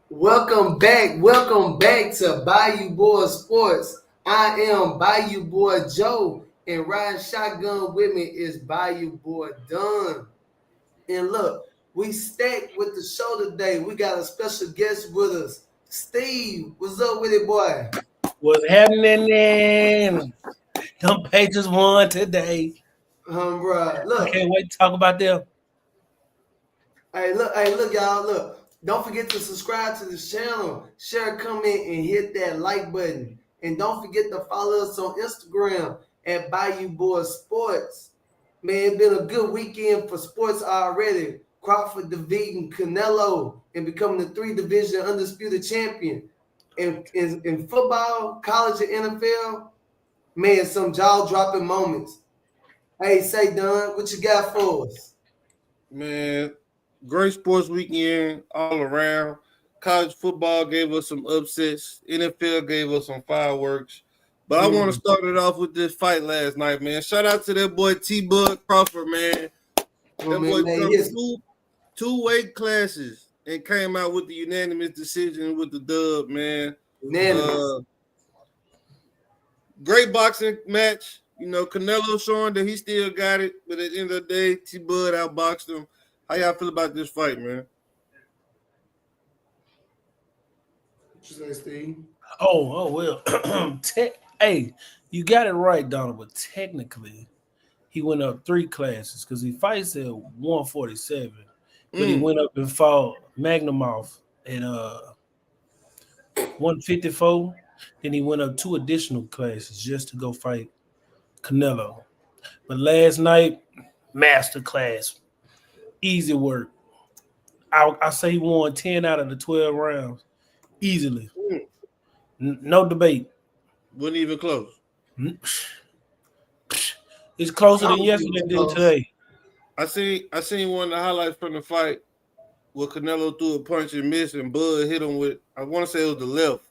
Welcome back to Bayou Boys Sports. I am Bayou Boy Joe, and riding shotgun with me is Bayou Boy Dunn. And look, we stacked with the show today. We got a special guest with us, Steve. What's up with it, boy? What's happening then? Them Patriots won today. Bro. I Look, can't wait to talk about them. Hey, look, y'all. Look, don't forget to subscribe to this channel, share, comment, and hit that like button. And don't forget to follow us on Instagram at Bayou Boys Sports. Man, it's been a good weekend for sports already. Crawford defeating Canelo and becoming the 3 division undisputed champion. In football, college, and NFL, man, some jaw-dropping moments. Hey, say, Don, what you got for us? Man, great sports weekend all around. College football gave us some upsets. NFL gave us some fireworks. But I want to start it off with this fight last night, man. Shout out to that boy T-Bud Crawford, man. That boy jumped two weight classes and came out with the unanimous decision with the dub, man. Great boxing match. You know, Canelo showing that he still got it, but at the end of the day, T-Bud outboxed him. How y'all feel about this fight, man? What you say, Steve? Oh well. Hey, you got it right, Donald. But technically, he went up 3 classes because he fights at 147, but he went up and fought Magnumoff at 154. Then he went up 2 additional classes just to go fight Canelo. But last night, master class, easy work. I say he won 10 out of the 12 rounds easily. No debate. Wasn't even close. It's closer than yesterday than today. I seen one of the highlights from the fight where Canelo threw a punch and missed, and Bud hit him with, I want to say it was the left.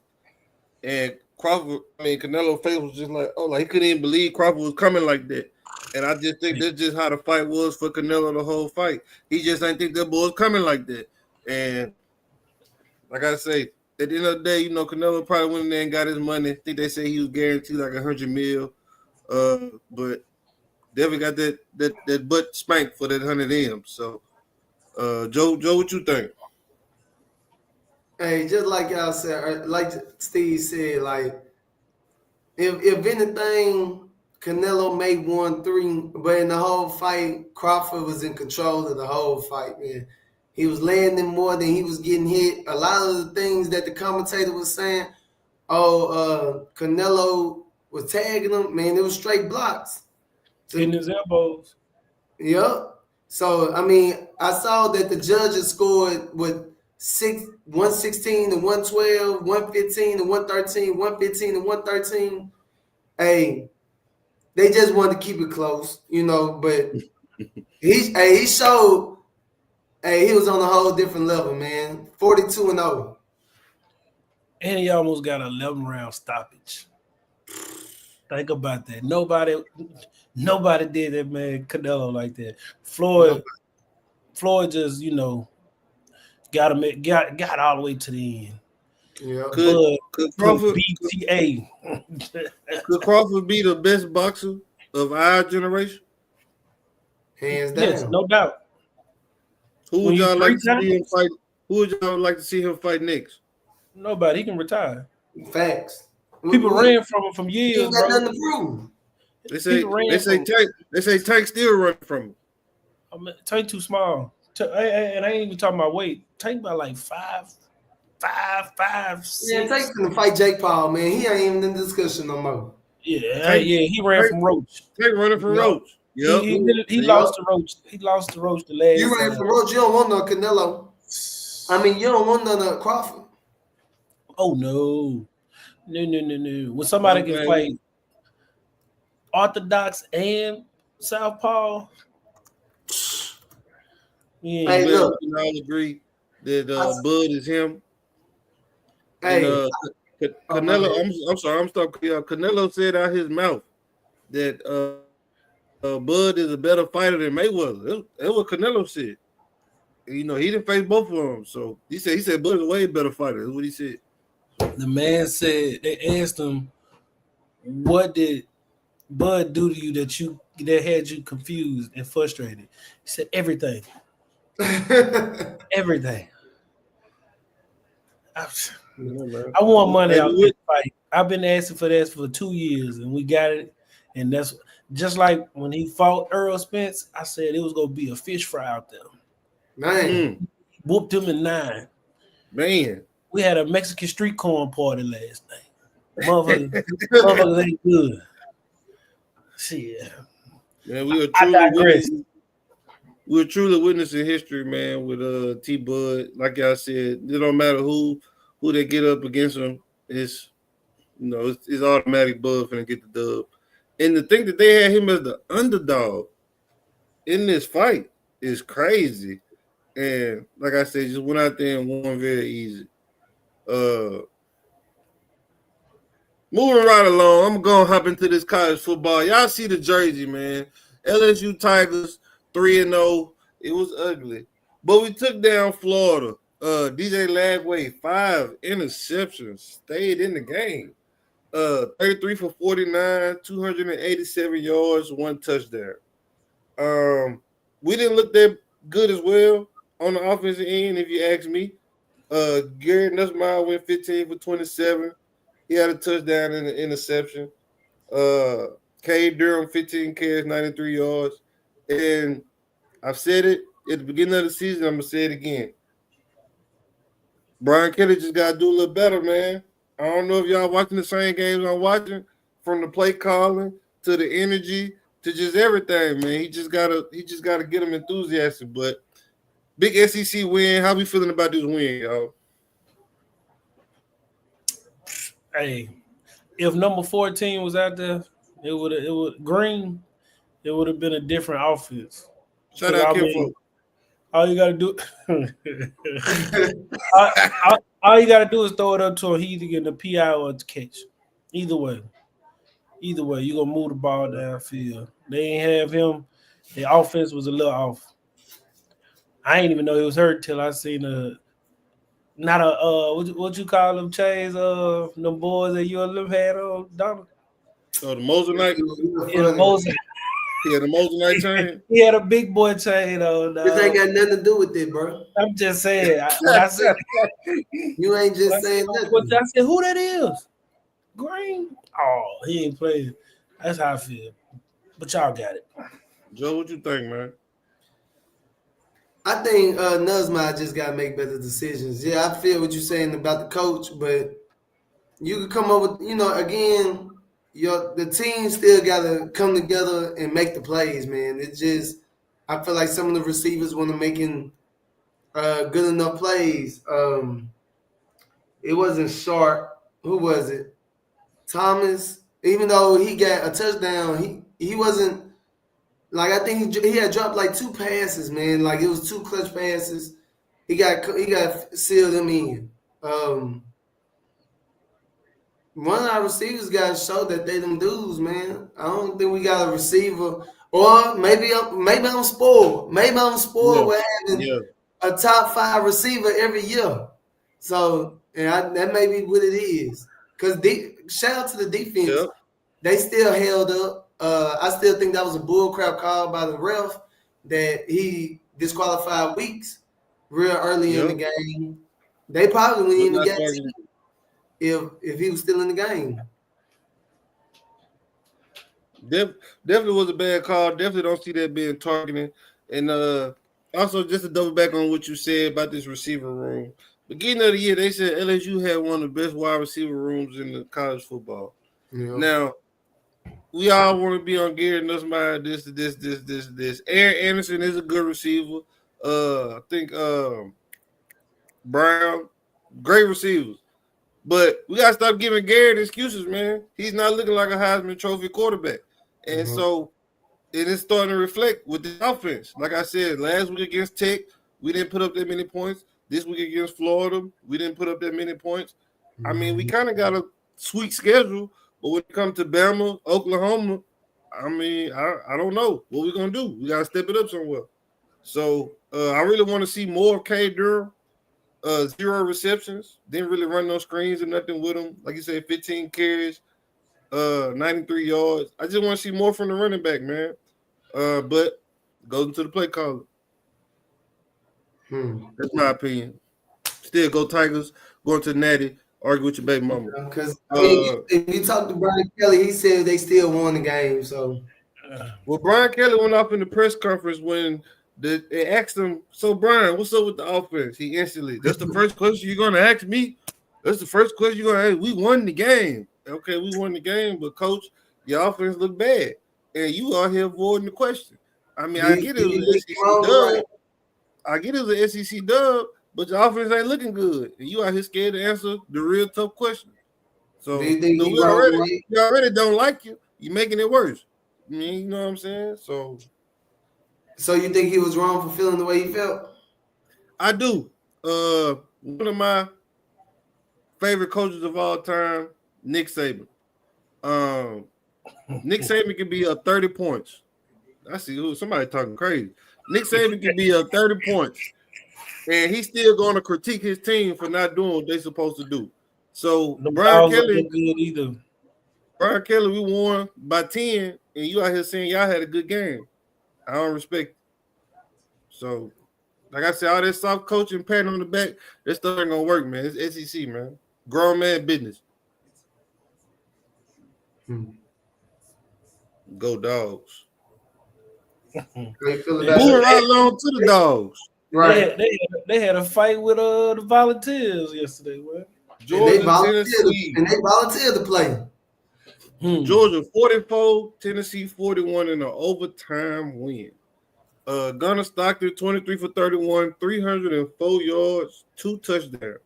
And Canelo's face was just like, oh, like he couldn't even believe Crawford was coming like that. And I just think that's just how the fight was for Canelo the whole fight. He just didn't think that boy was coming like that. And like I say, at the end of the day, you know, Canelo probably went in there and got his money. I think they say he was guaranteed like $100 million. But definitely got that butt spanked for that 100 M. So, Joe, what you think? Hey, just like y'all said, like Steve said, like if anything, Canelo may 1-3, but in the whole fight, Crawford was in control of the whole fight, man. He was landing more than he was getting hit. A lot of the things that the commentator was saying, Canelo was tagging him, man, it was straight blocks. Hitting his elbows. Yep. So, I mean, I saw that the judges scored with 116 to 112, 115 to 113, 115 to 113. Hey, they just wanted to keep it close, you know, but he showed he was on a whole different level, man. 42-0. And he almost got an 11-round stoppage. Think about that. Nobody did that, man, Canelo like that. Floyd just, you know, got all the way to the end. Yeah. Could Crawford BTA. Could Crawford be the best boxer of our generation? Hands down. Yes, no doubt. Who would y'all like to see him fight? Who would y'all like to see him fight next? Nobody. He can retire. Facts. People ran from him from years. He ain't got nothing to prove. They say Tank still running from him. I mean, Tank too small. And I ain't even talking about weight. Tank about like 5'6". Yeah, Tank's gonna fight Jake Paul, man. He ain't even in discussion no more. Yeah, he ran from Roach. Tank running from Roach. Yep. He lost to Roach. He lost to Roach the last. You ran from Roach. You don't want no Canelo. I mean, you don't want no Crawford. Oh no. When somebody can fight Orthodox and Southpaw, yeah. Hey, look, we all agree that Bud is him. Hey, and, Canelo. I'm sorry. I'm stuck. Canelo said out his mouth that Bud is a better fighter than Mayweather. That's what Canelo said. He didn't face both of them. So he said Bud's a way better fighter. That's what he said. The man said they asked him, "What did Bud do to you that had you confused and frustrated?" He said, "Everything, everything." I want money out this fight. I've been asking for this for 2 years, and we got it. And that's just like when he fought Earl Spence. I said it was gonna be a fish fry out there. Man, Whooped him in 9. Man, We had a Mexican street corn party last night. Motherfuckers ain't good. Shit. man, we were truly witnessing history, man, with T Bud. Like I said, it don't matter who they get up against him. It's automatic Bud finna get the dub. And the thing that they had him as the underdog in this fight is crazy. And like I said, just went out there and won very easy. Moving right along, I'm gonna hop into this college football. Y'all see the jersey, man. LSU Tigers 3-0. It was ugly. But we took down Florida. DJ Lagway, 5 interceptions, stayed in the game. 33 for 49, 287 yards, 1 touchdown. We didn't look that good as well on the offensive end, if you ask me. Garrett Nussmeier went 15 for 27. He had a touchdown and an interception. Cade Durham, 15 carries, 93 yards. And I've said it at the beginning of the season, I'm going to say it again. Brian Kelly just got to do a little better, man. I don't know if y'all watching the same games I'm watching, from the play calling to the energy to just everything, man. He just gotta get them enthusiastic. But big SEC win. How we feeling about this win, y'all? Hey, if number 14 was out there, it would have been a different offense. Shout out Kim. All you gotta do, all you gotta do is throw it up to him. He either get a PI or a catch. Either way, you gonna move the ball downfield. They ain't have him. The offense was a little off. I ain't even know he was hurt till I seen what you call them chains them boys that ULM had on Donald. Oh, the Mosinite. Yeah, the Mosinite. Yeah, the Mosinite chain. He had a big boy chain on. This ain't got nothing to do with it, bro. I'm just saying. I said you ain't just saying nothing. I said, who that is? Green. Oh, he ain't playing. That's how I feel. But y'all got it. Joe, what you think, man? I think Nussmeier just got to make better decisions. Yeah, I feel what you're saying about the coach, but you could come up with, again, the team still got to come together and make the plays, man. It just, I feel like some of the receivers weren't making good enough plays. It wasn't Sharp. Who was it? Thomas. Even though he got a touchdown, he wasn't. Like, I think he had dropped like 2 passes, man. Like, it was 2 clutch passes. He got sealed them in. One of our receivers got to show that they them dudes, man. I don't think we got a receiver. Or maybe I'm spoiled. Maybe I'm spoiled with having a top 5 receiver every year. So, that may be what it is. Because shout out to the defense. Yep. They still held up. I still think that was a bullcrap call by the ref that he disqualified Weeks real early in the game. They probably wouldn't even get him if he was still in the game. Definitely was a bad call. Definitely don't see that being targeted. And also, just to double back on what you said about this receiver room. Beginning of the year, they said LSU had one of the best wide receiver rooms in the college football. Yeah. Now, we all want to be on Garrett Nussmeier, this. Aaron Anderson is a good receiver. I think Brown, great receivers. But we got to stop giving Garrett excuses, man. He's not looking like a Heisman Trophy quarterback. And so it is starting to reflect with the offense. Like I said, last week against Tech, we didn't put up that many points. This week against Florida, we didn't put up that many points. I mean, we kind of got a sweet schedule. But when it comes to Bama, Oklahoma, I mean, I don't know what we're going to do. We got to step it up somewhere. So I really want to see more of K. Durham. 0 receptions. Didn't really run no screens or nothing with him. Like you said, 15 carries, 93 yards. I just want to see more from the running back, man. But goes into the play caller. That's my opinion. Still go Tigers. Going to the Natty. Argue with your baby mama. Because if you talk to Brian Kelly, he said they still won the game. So, well, Brian Kelly went off in the press conference when they asked him, "So Brian, what's up with the offense?" He instantly, "That's the first question you're gonna ask me. That's the first question you're gonna ask. We won the game. Okay, we won the game, but coach, your offense looked bad, and you out here avoiding the question. I mean, I get it was an SEC dub. I get it was an SEC dub, but your offense ain't looking good, and you out here scared to answer the real tough question. So we already don't like you. You're making it worse. I mean, you know what I'm saying? So you think he was wrong for feeling the way he felt? I do. One of my favorite coaches of all time, Nick Saban. Nick Saban can be up 30 points. I see somebody talking crazy. Nick Saban can be up 30 points, and he's still going to critique his team for not doing what they're supposed to do. So Brian Kelly, we won by 10, and you out here saying y'all had a good game. I don't respect it. So, like I said, all that soft coaching, patting on the back, that stuff ain't gonna work, man. It's SEC, man. Grown man business. Go Dogs. Moving right along to the Dogs. Right. They had a fight with the Volunteers yesterday, man. Georgia, Tennessee. And they volunteered to play. Georgia 44, Tennessee 41 in an overtime win. Gunnar Stockton 23 for 31, 304 yards, 2 touchdowns.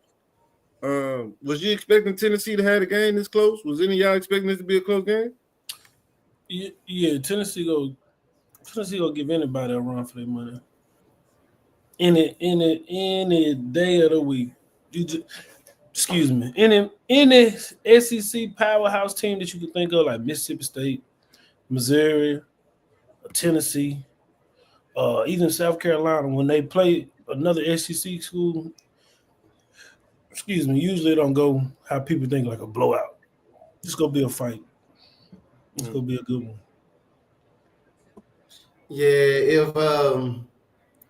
Was you expecting Tennessee to have a game this close? Was any of y'all expecting this to be a close game? Yeah, Tennessee go give anybody a run for their money. Any day of the week. Excuse me. Any SEC powerhouse team that you could think of, like Mississippi State, Missouri, Tennessee, even South Carolina, when they play another SEC school, usually it don't go how people think, like a blowout. It's gonna be a fight. It's gonna be a good one. Yeah, if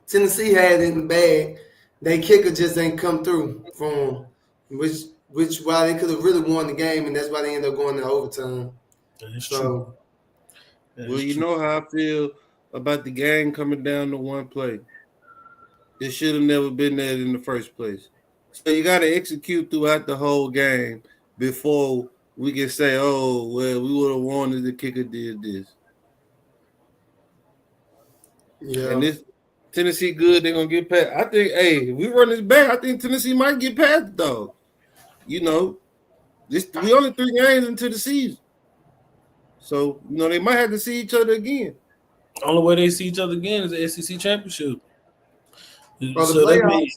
Tennessee had it in the bag, their kicker just ain't come through from which why they could have really won the game, and that's why they ended up going to overtime. That is true. Well, you know how I feel about the game coming down to one play. It should have never been there in the first place. So you got to execute throughout the whole game before we can say, oh, well, we would have won if the kicker did this. Yeah. And this Tennessee good, they're going to get past. I think, if we run this back, I think Tennessee might get past the dog. You know, we only 3 games into the season. So, they might have to see each other again. The only way they see each other again is the SEC championship. Or the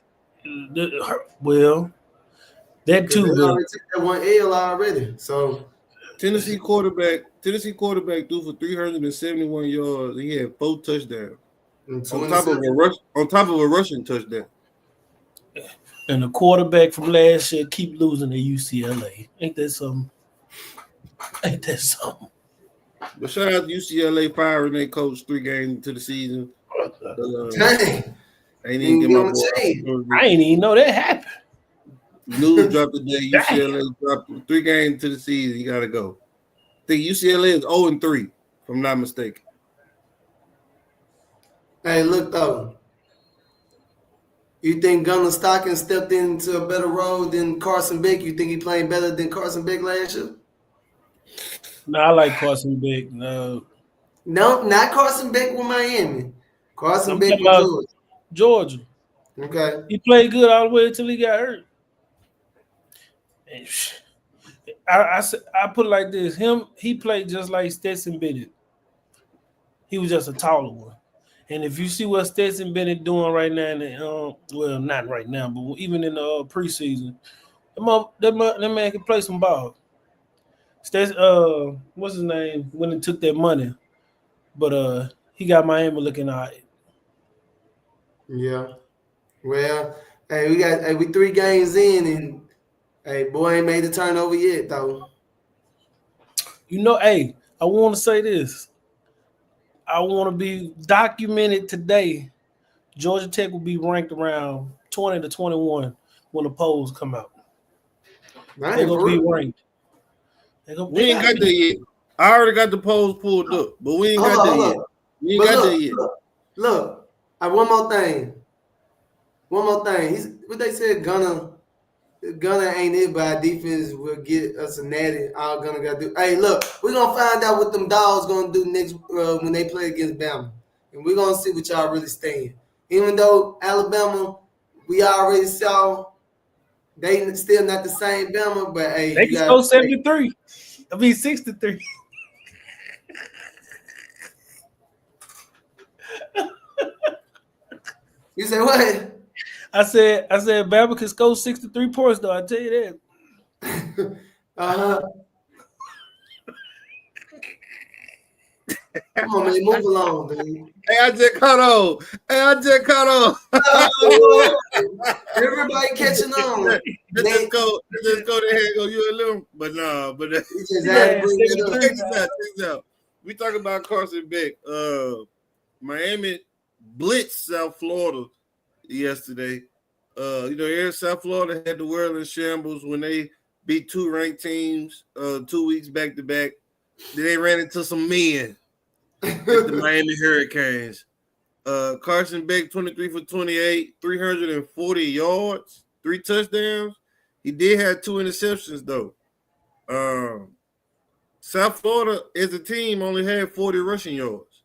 playoffs. That too. They already took that one L already. So Tennessee quarterback threw for 371 yards. He had 4 touchdowns. On top of a rushing touchdown. And the quarterback from last year keep losing to UCLA. Ain't that something? But shout out to UCLA firing their coach 3 games into the season. Dang. I ain't even know that happened. News dropped today. UCLA dropped 3 games into the season. You got to go. I think UCLA is 0-3, if I'm not mistaken. Hey, look, though. You think Gunnar Stockton stepped into a better role than Carson Beck? You think he played better than Carson Beck last year? No, I like Carson Beck. No, not Carson Beck with Miami. Carson Beck with Georgia. Okay. He played good all the way until he got hurt. I put it like this. He played just like Stetson Bennett. He was just a taller one. And if you see what Stetson Bennett doing right now, well, not right now, but even in the preseason, that man can play some ball. Stetson, what's his name? When he took that money, but he got Miami looking all right. Yeah. Well, hey, we 3 games in, and hey, boy ain't made the turnover yet though. Hey, I want to say this. I want to be documented today. Georgia Tech will be ranked around 20 to 21 when the polls come out. They're Man, gonna for be real. ranked. We ain't got there yet. I already got the polls pulled up, but we ain't got there yet. We ain't But got there yet. look. One more thing. What they said, Gunner ain't it, but our defense will get us a natty. All Gunner got to do. Hey, look, we're gonna find out what them dogs gonna do next when they play against Bama, and we're gonna see what y'all really stand. Even though Alabama, we already saw they still not the same Bama, but hey, They you can got score 73. 63. You say what? I said Bama can score 63 points though. I tell you that. Uh-huh. Come on, man, move along, dude. Hey, I just caught on. Everybody catching on. Let's go to head go ULM. But nah, but We just Yeah, had to bring it up. check this out. We talk about Carson Beck. Miami blitzed South Florida yesterday. Here in South Florida had the world in shambles when they beat 2 ranked teams 2 weeks back to back. Then they ran into some men at the Miami Hurricanes. Carson Beck, 23 for 28, 340 yards, 3 touchdowns. He did have 2 interceptions, though. South Florida, as a team, only had 40 rushing yards.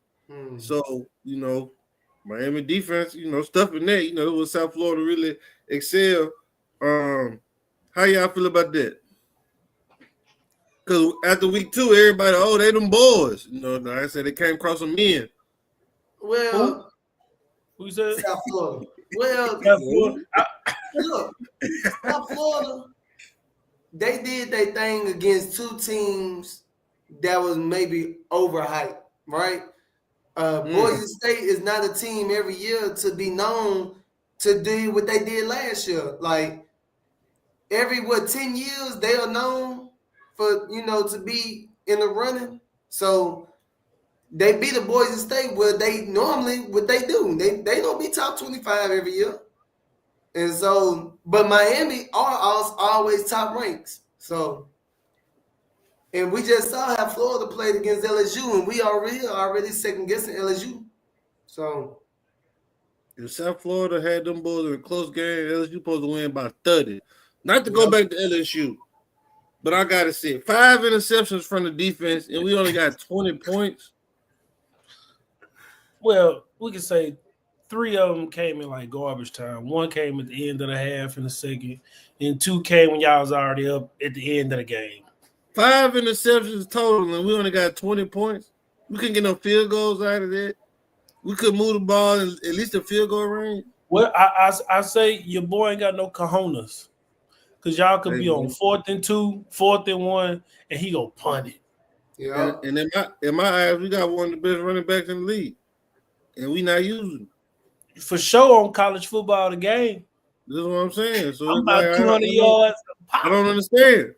So, Miami defense, stuff in that, it was South Florida really excel. How y'all feel about that? Because after week 2, everybody, they them boys. Like I said, they came across some men. Well, who said South Florida. Well, South Florida? look, South Florida, they did their thing against 2 teams that was maybe overhyped, right? Boise State is not a team every year to be known to do what they did last year. Like every 10 years they are known for to be in the running. So they beat the Boise State where they normally what they do. They don't be top 25 every year. And so, but Miami are always top ranks. So, and we just saw how Florida played against LSU, and we already second guessing LSU. So, if South Florida had them boys in a close game, LSU supposed to win by 30. Not to go back to LSU, but I gotta say 5 interceptions from the defense, and we only got 20 points. Well, we can say 3 of them came in like garbage time. 1 came at the end of the half in the second, and 2 came when y'all was already up at the end of the game. 5 interceptions total, and we only got 20 points. We couldn't get no field goals out of that. We could move the ball in at least a field goal range. Well, I say your boy ain't got no cojones, because y'all could be on 4th and 2, 4th and 1, and he gonna punt it. yeah. And in my eyes, we got one of the best running backs in the league, and we not using it. For sure on college football, the game. This is what I'm saying. So I'm it's about like, 200 yards. I don't understand.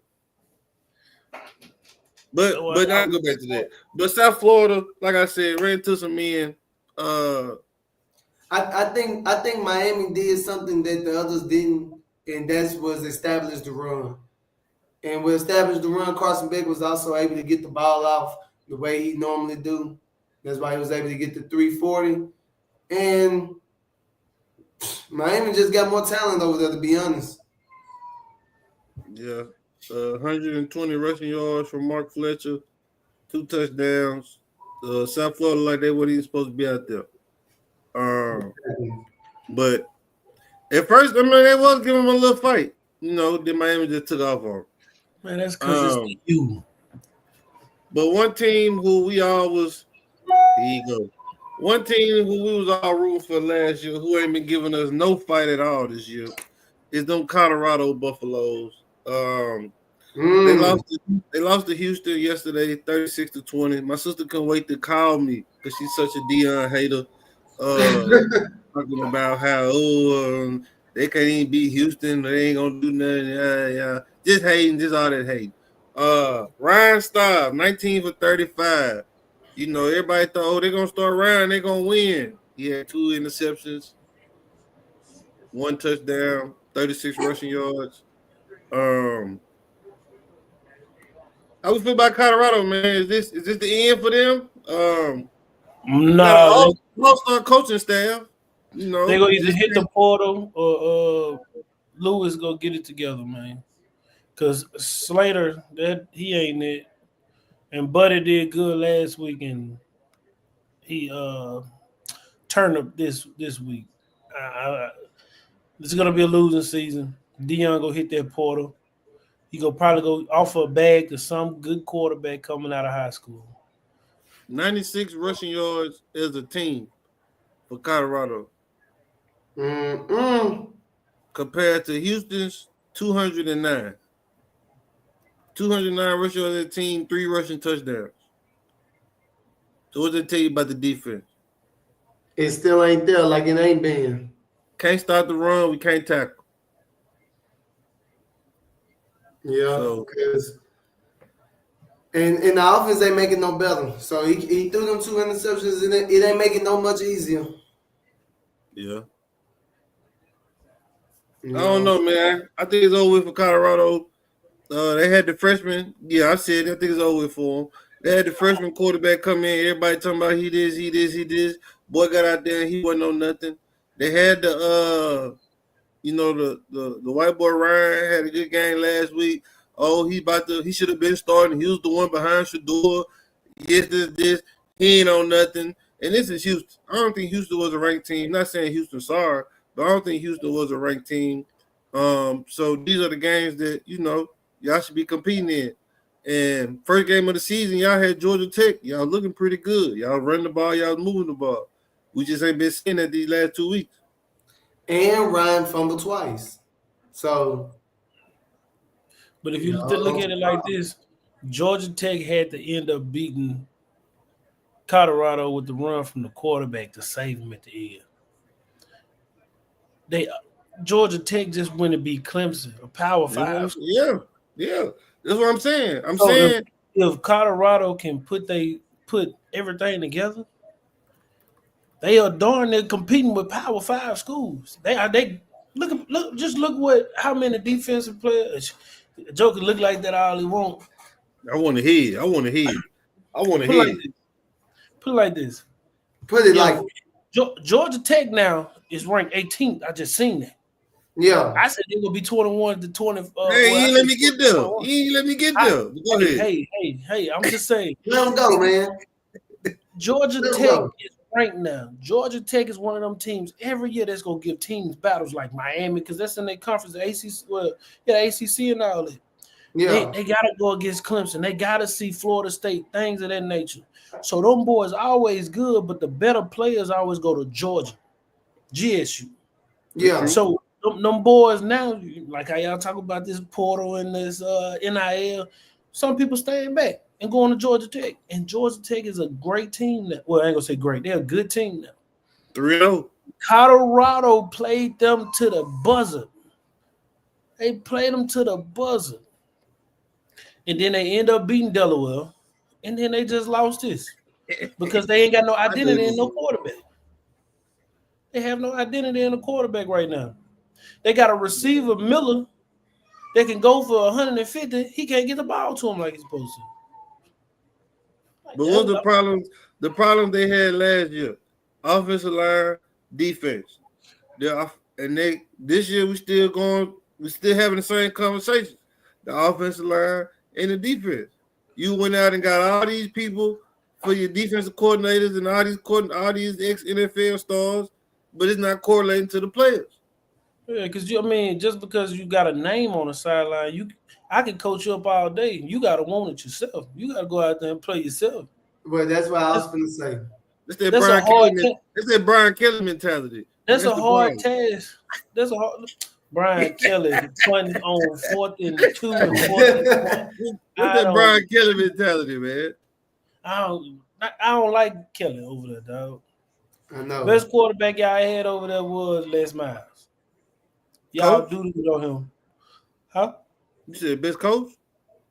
But I'll go back to that. But South Florida, like I said, ran into some men. I think Miami did something that the others didn't, and that was establish the run. And with establish the run, Carson Beck was also able to get the ball off the way he normally do. That's why he was able to get the 340. And Miami just got more talent over there, to be honest. Yeah. 120 rushing yards from Mark Fletcher, 2 touchdowns. South Florida, like they weren't even supposed to be out there. But at first, they was giving him a little fight. Then Miami just took off on him. Man, that's because it's you. But one team who we all was, here you go. One team who we was all rooting for last year, who ain't been giving us no fight at all this year, is them Colorado Buffaloes. They lost to Houston yesterday, 36-20. My sister couldn't wait to call me because she's such a Deion hater. Talking about how they can't even beat Houston, they ain't gonna do nothing. Yeah. Just hating, just all that hate. Ryan Staub, 19 for 35. You know, everybody thought, they're gonna start Ryan, they're gonna win. He had 2 interceptions, 1 touchdown, 36 rushing yards. How we feel about Colorado, man? Is this the end for them? No, all-star coaching staff. You know, they gonna either hit the portal or Lewis go get it together, man. Cause Slater, he ain't it, and Buddy did good last week, and he turned up this week. This is gonna be a losing season. Deion go hit that portal. He go probably go offer a bag to some good quarterback coming out of high school. 96 rushing yards as a team for Colorado. Compared to Houston's 209. 209 rushing yards as a team, 3 rushing touchdowns. So what does it tell you about the defense? It still ain't there like it ain't been. Can't stop the run, we can't tackle. Yeah, and the offense ain't making no better. So he threw them 2 interceptions, and it ain't making no much easier. Yeah. I don't know, man. I think it's over with for Colorado. They had the freshman. Yeah, I said it. I think it's over with for them. They had the freshman quarterback come in. Everybody talking about he this. Boy got out there and he wasn't on nothing. They had the white boy Ryan had a good game last week. Oh, he should have been starting. He was the one behind Shador. Yes, this. He ain't on nothing. And this is Houston. I don't think Houston was a ranked team. Not saying Houston sorry, but I don't think Houston was a ranked team. So these are the games that, y'all should be competing in. And first game of the season, y'all had Georgia Tech. Y'all looking pretty good. Y'all running the ball. Y'all moving the ball. We just ain't been seeing that these last 2 weeks. And Ryan fumbled twice. So. But if you look at it like this, Georgia Tech had to end up beating Colorado with the run from the quarterback to save him at the end. Georgia Tech just went to beat Clemson, a Power 5. Yeah. That's what I'm saying. I'm saying if Colorado can put everything together, they are darn near competing with Power 5 schools. They look how many defensive players. Joker look like that all he want. I want to hear. Put it like this. Georgia Tech now is ranked 18th. I just seen that. Yeah. I said it will be 21 to 20. Hey, you ain't let me get there. You ain't let me get there. Go ahead. Hey, I'm just saying. Let them go, man. Georgia Tech is ranked now. Georgia Tech is one of them teams every year that's going to give teams battles like Miami because that's in their conference, the ACC and all that. Yeah. They got to go against Clemson. They got to see Florida State, things of that nature. So them boys always good, but the better players always go to Georgia, GSU. Yeah. So them boys now, like how y'all talk about this portal and this NIL, some people staying back and going to Georgia Tech. And Georgia Tech is a great team now. Well, I ain't going to say great. They're a good team now. 3-0. Colorado played them to the buzzer. They played them to the buzzer. And then they end up beating Delaware. And then they just lost this. Because they ain't got no identity in no quarterback. They have no identity in a quarterback right now. They got a receiver, Miller, that can go for 150. He can't get the ball to him like he's supposed to. But what's the problem? The problem they had last year, offensive line, defense. This year we still having the same conversation. The offensive line and the defense. You went out and got all these people for your defensive coordinators and all these ex-NFL stars, but it's not correlating to the players. Yeah, because just because you got a name on the sideline, I can coach you up all day. You gotta want it yourself. You gotta go out there and play yourself. Well, that's what I was going to say. That's that Brian Kelly mentality. That's a hard task. Brian Kelly punting on 4th and 2 and 4th and 1. What's that Brian Kelly mentality, man? I don't like Kelly over there, dog. I know. Best quarterback y'all had over there was Les Miles. Y'all Coach? do on him. Huh? You said best coach?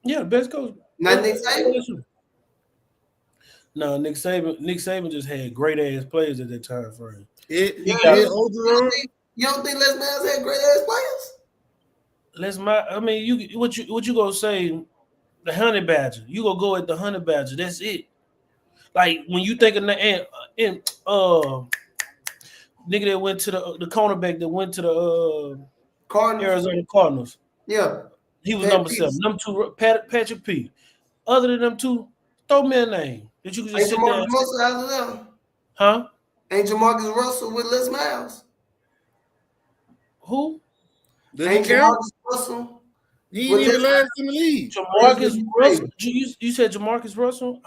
Yeah, best coach. Not Nick Saban? LSU. No, Nick Saban just had great ass players at that time frame. Yeah, You Ogeron. don't think Les Miles had great ass players? Les Miles. I mean, what you gonna say? The Honey Badger. You gonna go at the Honey Badger. That's it. Like when you think of the nigga that went to the cornerback that went to the Cardinals? Arizona Cardinals. Yeah. He was Pat number Peace. 7. Number 2, Patrick P. Other than them two, throw me a name that you can just Ain't sit there. Jamarcus Russell out of there? Huh? Ain't Jamarcus Russell with Les Miles? Who? Does he Ain't count? Jamarcus Russell? He With ain't even Les last in the league. Jamarcus Miles? Russell. You said Jamarcus Russell?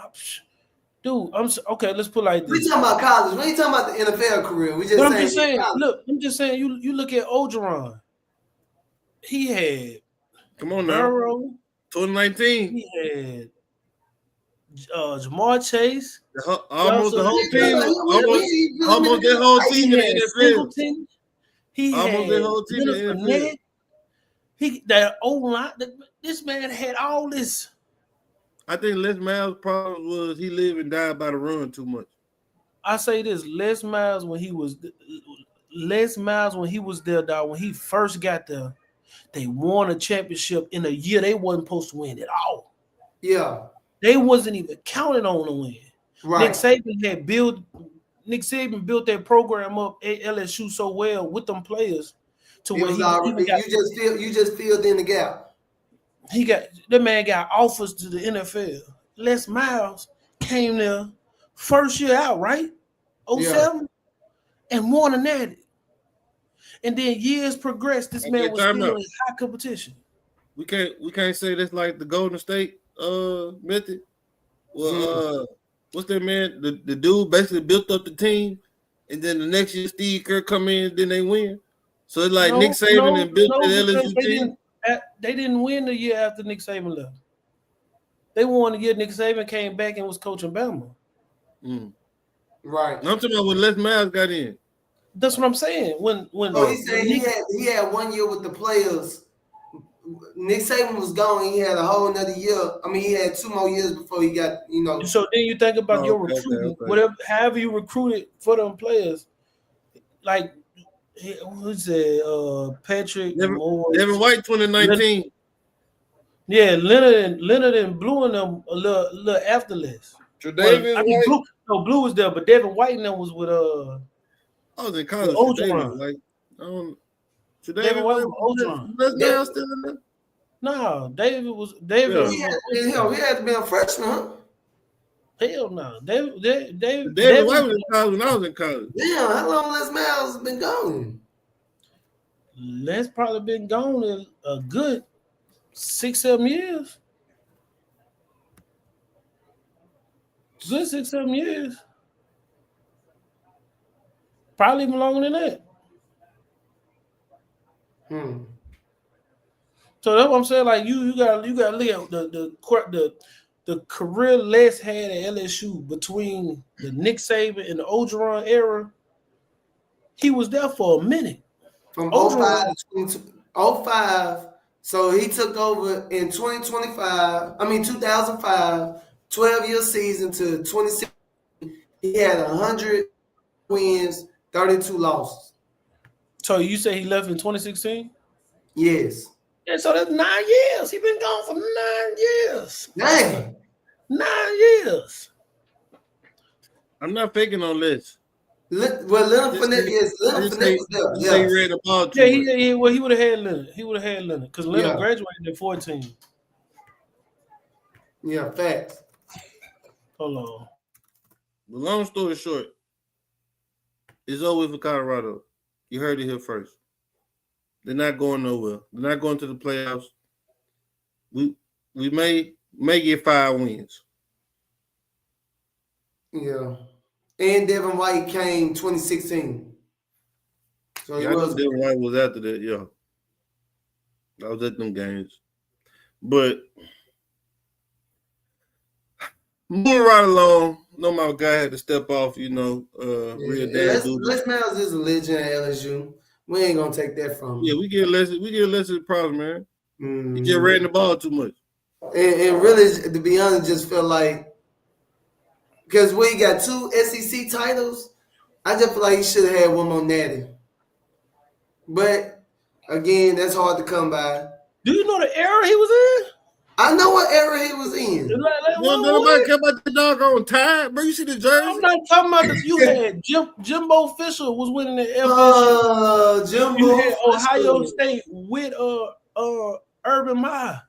Dude, okay. Let's put it like We this. talking about college. We ain't talking about the NFL career. We just But I'm saying just saying. college. Look, I'm just saying. You look at Ogeron. He had Come on now. Burrow. 2019. He had Jamar Chase. Almost the whole team. Almost that that whole team He in had the NFL. Singleton. He Almost had that whole team in Leonard the NFL. Fournette. That old line. This man had all this. I think Les Miles' problem was he lived and died by the run too much. I say this: Les Miles when he was there, dog. When he first got there, they won a championship in a year they wasn't supposed to win at all. Yeah. They wasn't even counted on to win. Right. Nick Saban built that program up at LSU so well with them players to where you just filled in the gap. That man got offers to the NFL. Les Miles came there first year out, right? 07 and won a natty. And then years progressed. This man was still in high competition. We can't say that's like the Golden State method. Well, what's that man? The dude basically built up the team, and then the next year Steve Kerr come in, then they win. So it's like Nick Saban and built the LSU team. They didn't win the year after Nick Saban left. They won the year Nick Saban came back and was coaching Bama. Right. I'm talking about when Les Miles got in. That's what I'm saying. When he said he had 1 year with the players. Nick Saban was gone. He had a whole another year. I mean, he had 2 more years before he got, So then you think about your recruiting, however you recruited for them players, like who's that? Patrick Moore, Devin White, 2019. Leonard and Blue and them a little after this. Blue was there, but Devin White and them was with I was in college. David White was Les still in there? No, David. He had to be a freshman, huh? Hell no. David White was in college when I was in college. Damn, how long Les Miles been gone? Les probably been gone in a good 6-7 years. Good 6-7 years. Probably even longer than that. So that's what I'm saying. Like you gotta look at the career Les had at LSU between the Nick Saban and the Ogeron era. He was there for a minute. From 05 to 05. So he took over in 2005. 12-year season to 2016. He had 100 wins, 32 losses. So you say he left in 2016? Yes. And so that's 9 years. He been gone for 9 years. Dang. 9 years. I'm not faking on this. Leonard Fournette, yes. Leonard Fournette was there. Say he ran the ball too much. Well, he would have had Leonard. He would have had Leonard because Leonard graduated at 14. Yeah, facts. Hold on. The long story short, it's over for Colorado. You heard it here first. They're not going nowhere. They're not going to the playoffs. We may get 5 wins. Yeah. And Devin White came 2016. So I know Devin White was after that, yeah. I was at them games. But moving right along, my guy had to step off. Real dad duty. Les Miles is a legend at LSU. We ain't gonna take that from him. Yeah, we get less problems, man. Mm-hmm. He just ran the ball too much. And really, to be honest, just feel like because we got 2 SEC titles, I just feel like he should have had one more natty. But again, that's hard to come by. Do you know the era he was in? I know what era he was in. Nobody care about the doggone tie, bro. You see the jersey? I'm not talking about this. You had Jimbo Fisher was winning the FSU. Jimbo You had Fisher. Ohio State with Urban Meyer.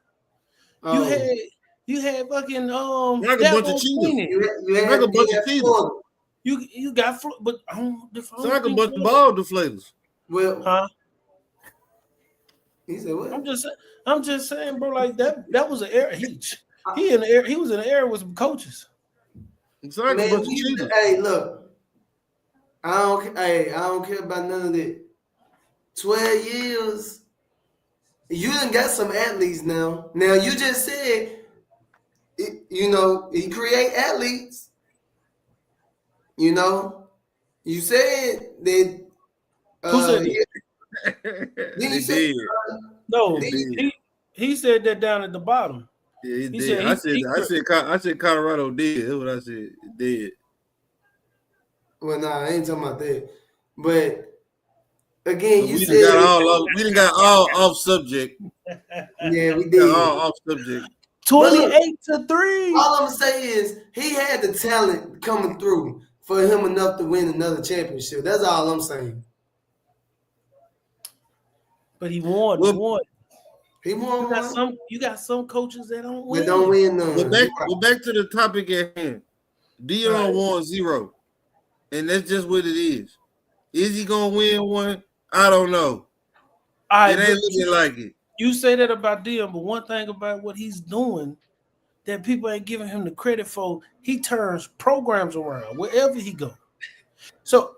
You had fucking like a bunch of cheaters. You had like a bunch of cheaters. You got but it's like a bunch of ball deflators. Well, huh? He said what? I'm just saying, bro. Like that was an era. He was in an era with some coaches. It's like a bunch of cheaters. Hey, look. I don't care about none of that. 12 years. You done got some athletes now. Now you just said, he create athletes. You said that. Who said that? They did. No, he said that down at the bottom. Yeah, he did. I said Colorado did. That's what I said. It did. Well, nah, I ain't talking about that. But again, we didn't got all off subject. Yeah, we did. All off subject. 28-3. All I'm saying is he had the talent coming through for him enough to win another championship. That's all I'm saying. But he won. He won. You got some coaches that don't win. They don't win none. But back to the topic at hand. Deion won 0. And that's just what it is. Is he gonna win one? I don't know. It ain't looking like it. You say that about Deion, but one thing about what he's doing that people ain't giving him the credit for, he turns programs around wherever he goes. So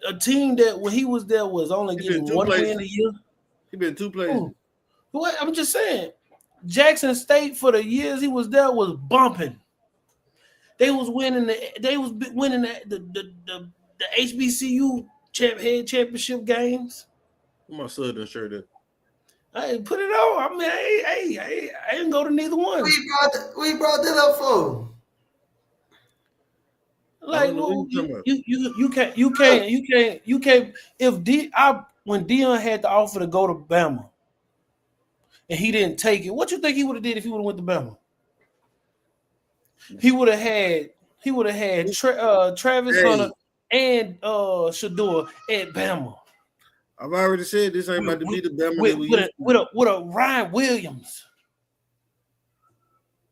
a team that when he was there was only getting 1 win a year. He been 2 places. What I'm just saying, Jackson State for the years he was there was bumping. They was winning the HBCU head championship games. My Southern shirt up. Hey, put it on. I mean, I didn't go to neither one. We brought that up for. Like you can't. When Deion had the offer to go to Bama, and he didn't take it, what you think he would have did if he would have went to Bama? He would have had Travis Hunter and Shador at Bama. I've already said this ain't about to be the Bama with a Ryan Williams.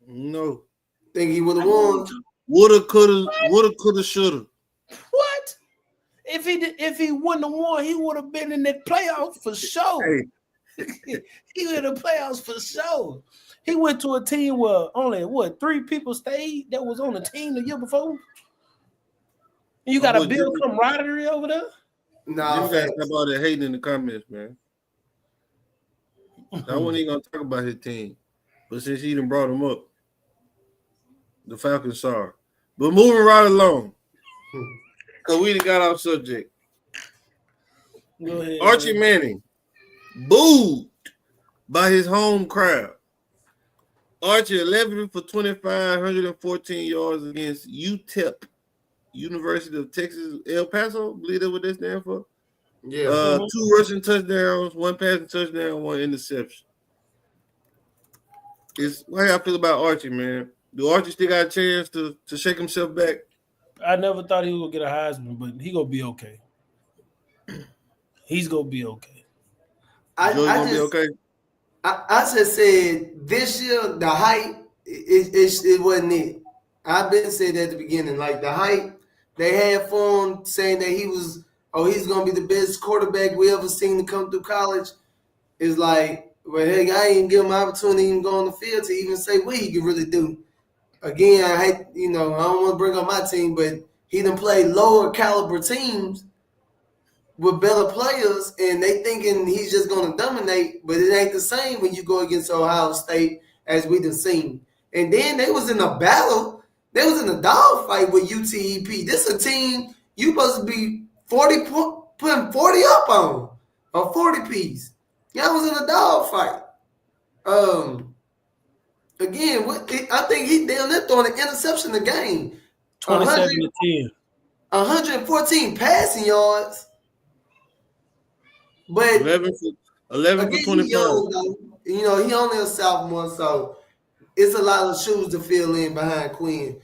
No, think he would have won. Woulda, coulda, shoulda. What? If he wouldn't have won, he would have been in that playoff for sure. Hey. He was in the playoffs for sure. He went to a team where only 3 people stayed that was on the team the year before. And you got a Bill camaraderie over there. No, you guys talk about that hating in the comments, man. I wasn't even gonna talk about his team, but since he done brought him up, the Falcons sorry. But moving right along, because we done got off subject. Go ahead, Archie Manning booed by his home crowd. Archie 11 for 25, 114 yards against UTEP, University of Texas El Paso. Believe that's what that stands for. Yeah. 2 rushing touchdowns, 1 passing touchdown, 1 interception. How y'all feel about Archie, man? Do Archie still got a chance to shake himself back? I never thought he would get a Heisman, but he gonna be okay. He's gonna be okay. I just said this year the hype it wasn't it. I've been saying that at the beginning, like the hype they had for him, saying that he's gonna be the best quarterback we ever seen to come through college. Is like, well, hey, I ain't give him an opportunity to even go on the field to even say what he could really do. Again, I hate, I don't want to bring up my team, but he done played lower caliber teams with better players, and they thinking he's just going to dominate, but it ain't the same when you go against Ohio State as we done seen. And then they was in a battle They was in a dogfight with UTEP. This is a team you supposed to be putting 40 up on, a 40 piece. Y'all was in a dogfight. Again, I think he down there throwing an interception a game. 27-10. 114 passing yards. But 11 for 25. Young, he only a sophomore, so it's a lot of shoes to fill in behind Quinn.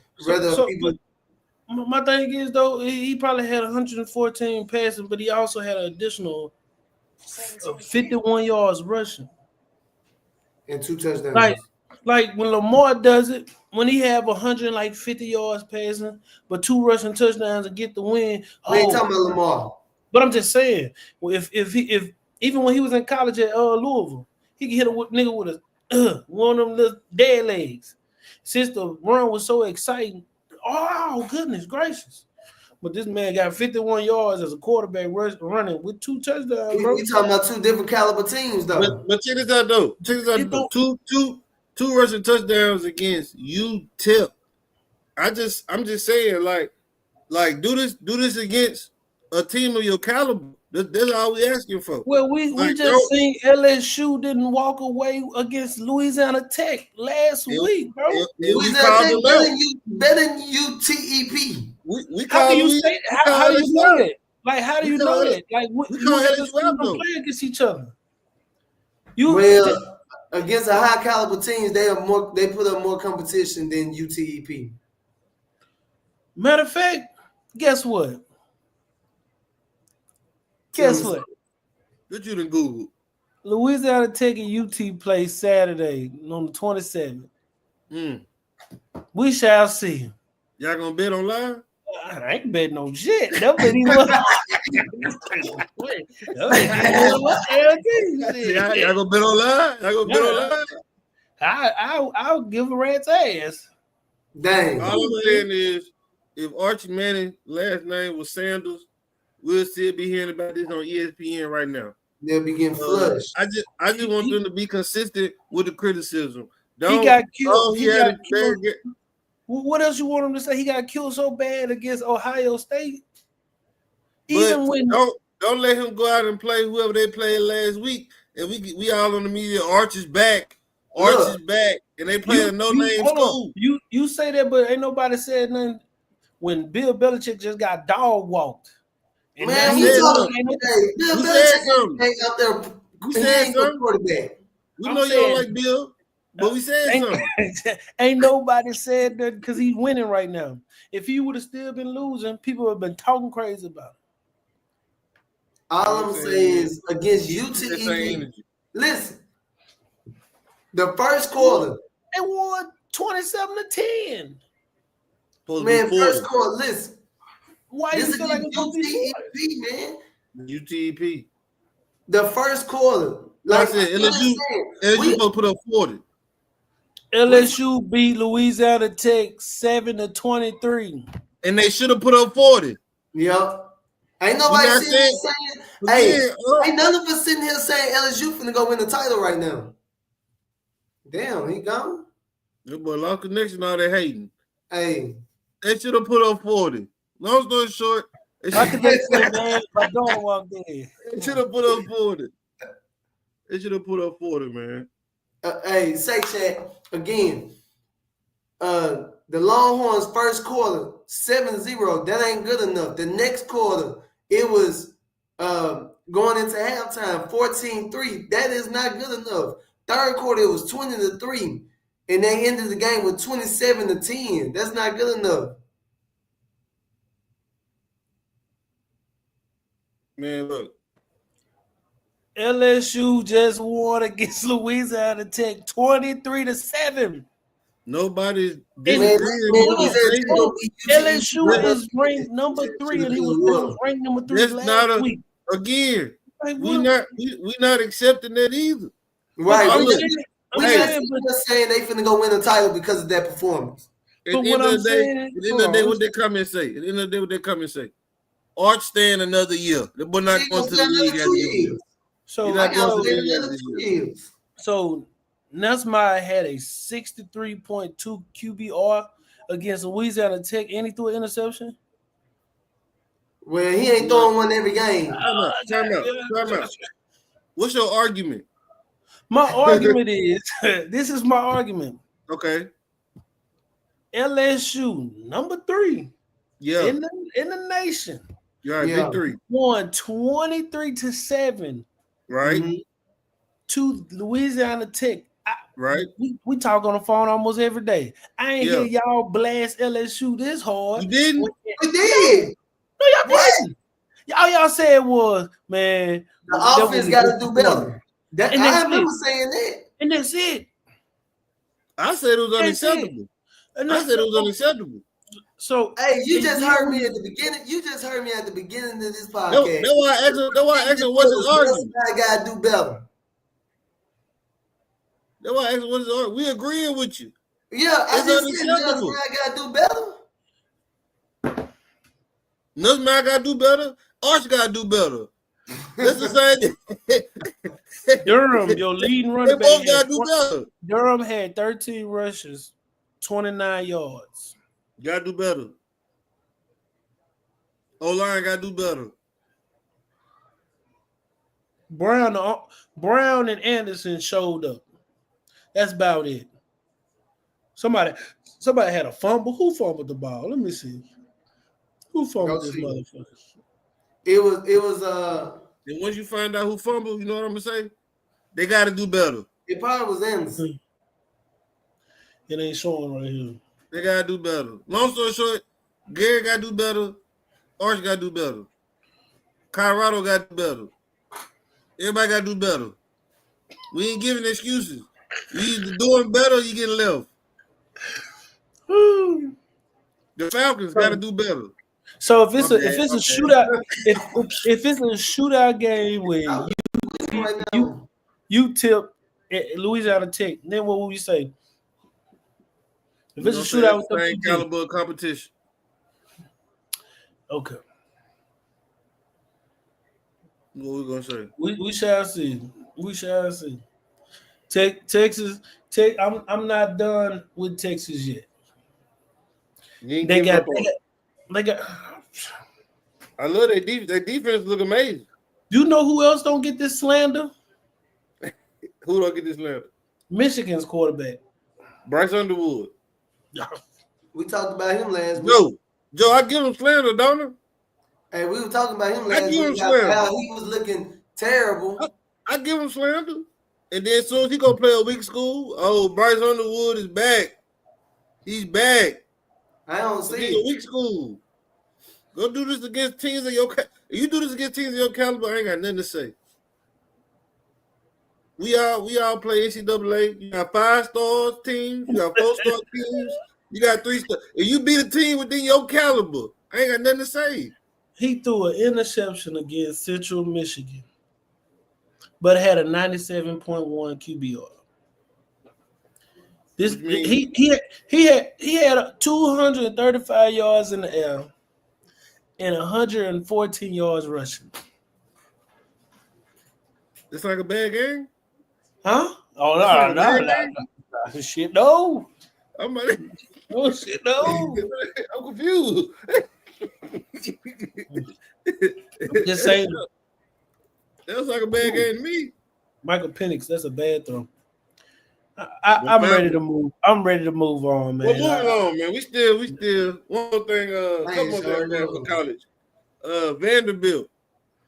My thing is, though, he probably had 114 passing, but he also had an additional 51 yards rushing. And 2 touchdowns. Like when Lamar does it, when he have 150 yards passing, but 2 rushing touchdowns to get the win. We ain't talking about Lamar. But I'm just saying, if even when he was in college at Louisville, he could hit a nigga with one of them little dead legs. Since the run was so exciting, oh goodness gracious! But this man got 51 yards as a quarterback running with 2 touchdowns. Bro. We talking about 2 different caliber teams, though. But check this out, though. Two rushing touchdowns against UTEP. I'm just saying, like do this against a team of your caliber. That's all we asking for. Well, we just seen LSU didn't walk away against Louisiana Tech last week, bro. Louisiana Tech better than UTEP. How do you say that? How do you know that? Like, how do you know that? Like, we play against each other. Against a high caliber teams, they put up more competition than UTEP. Matter of fact, guess what? What you done Google? Louisiana Tech and UT play Saturday on the 27th. We shall see. Y'all gonna bet online? I ain't betting no shit. Y'all gonna bet online? I'll give a rat's ass. Dang. All I'm saying is, if Archie Manning last name was Sanders, we'll still be hearing about this on ESPN right now. They'll be getting flushed. I just want them to be consistent with the criticism. He got killed. What else you want him to say? He got killed so bad against Ohio State. Don't let him go out and play whoever they played last week. And we all on the media. Archie's back, and they play a no-name school. You say that, but ain't nobody said nothing when Bill Belichick just got dog walked. And man, Bill Belichick ain't out there. We said something. Quarterback. We know you don't like Bill, but we said something. Ain't nobody said that because he's winning right now. If he would have still been losing, people would have been talking crazy about it. All I'm saying is against UTEP. Listen, the first quarter they won 27-10. Man, first quarter. Listen, why you feel like it's UTEP, man? UTEP. The first quarter, like I said, LSU supposed to put up 40. LSU beat Louisiana Tech 7-23, and they should have put up 40. Yep. Ain't nobody sitting here saying, ain't none of us sitting here saying LSU finna go win the title right now. Damn, he gone. That boy lost connection, all that hating. Hey. They should have put up 40. Long story short, they should have put up 40. They should have put up 40, man. Hey, say chat again. The Longhorns first quarter 7-0. That ain't good enough. The next quarter, it was going into halftime 14-3. That is not good enough. Third quarter, it was 20-3, and they ended the game with 27-10. That's not good enough. Man, look. LSU just won against Louisiana Tech 23-7. Nobody's LSU is ranked number 3, and he was ranked number 3 last week. Again, we not accepting that either. Right. We just saying they finna go win the title because of that performance. At the end of the day, what they come and say? Arch staying another year. We're not going to the league after years. So Nussmeier had a 63.2 QBR against Louisiana Tech and he threw an interception? Well, he ain't throwing one every game. Time out. What's your argument? My argument is this is my argument. Okay. LSU number 3 Yeah. in the nation. You're right, big 3. Won 23-7. Right. Mm-hmm. To Louisiana Tech. Right. We talk on the phone almost every day. I ain't hear y'all blast LSU this hard. You didn't? We did. No, y'all didn't. All y'all said was, man, the offense got to do better. I remember saying that. And that's it. I said it was unacceptable. I said it was unacceptable. So hey, you just heard me at the beginning. You just heard me at the beginning of this podcast. That's why I asked him what's his argument. I got to do better. That's why I asked him what's his argument. We agreeing with you. Yeah, I just said I got to do better. Nothing man got to do better. Archie got to do better. That's the same. Durham, your leading running back. They both got to do better. Durham had 13 rushes, 29 yards. Got to do better. O-line got to do better. Brown and Anderson showed up. That's about it. Somebody had a fumble. Who fumbled the ball? Let me see. Who fumbled this motherfucker? It was And once you find out who fumbled, you know what I'm gonna say? They gotta do better. It probably was Anderson. It ain't showing right here. They gotta do better. Long story short, Gary gotta do better. Archie gotta do better. Colorado gotta do better. Everybody gotta do better. We ain't giving excuses. You either doing better or you getting left. The Falcons got to do better. So if it's a shootout, if it's a shootout game where you tip Louisiana Tech, then what will you say? If it's a shootout with the same caliber of competition. Okay. What we gonna say? We shall see. We shall see. Texas. I'm not done with Texas yet. They got. I love their defense. Their defense look amazing. You know who else don't get this slander? Who don't get this slander? Michigan's quarterback, Bryce Underwood. We talked about him last week. Joe, I give him slander, don't I? Hey, we were talking about him last week. How he was looking terrible. I give him slander. And then as soon as he gonna play a week school, Bryce Underwood is back. He's back. I don't see it. A week school. Go do this against teams of your. If you do this against teams of your caliber, I ain't got nothing to say. We all play NCAA. You got 5-star teams. You got 4-star teams. You got 3-star. If you beat a team within your caliber, I ain't got nothing to say. He threw an interception against Central Michigan, but had a 97.1 QBR. He had 235 yards in the air and 114 yards rushing. It's like a bad game? Huh? Oh no. Shit, no. Oh shit, no. I'm confused. Just saying. That was like a bad game to me. Michael Penix, that's a bad throw. I'm ready to move. I'm ready to move on, man. Well, moving on, man. We still one more thing. Couple more things for college. Vanderbilt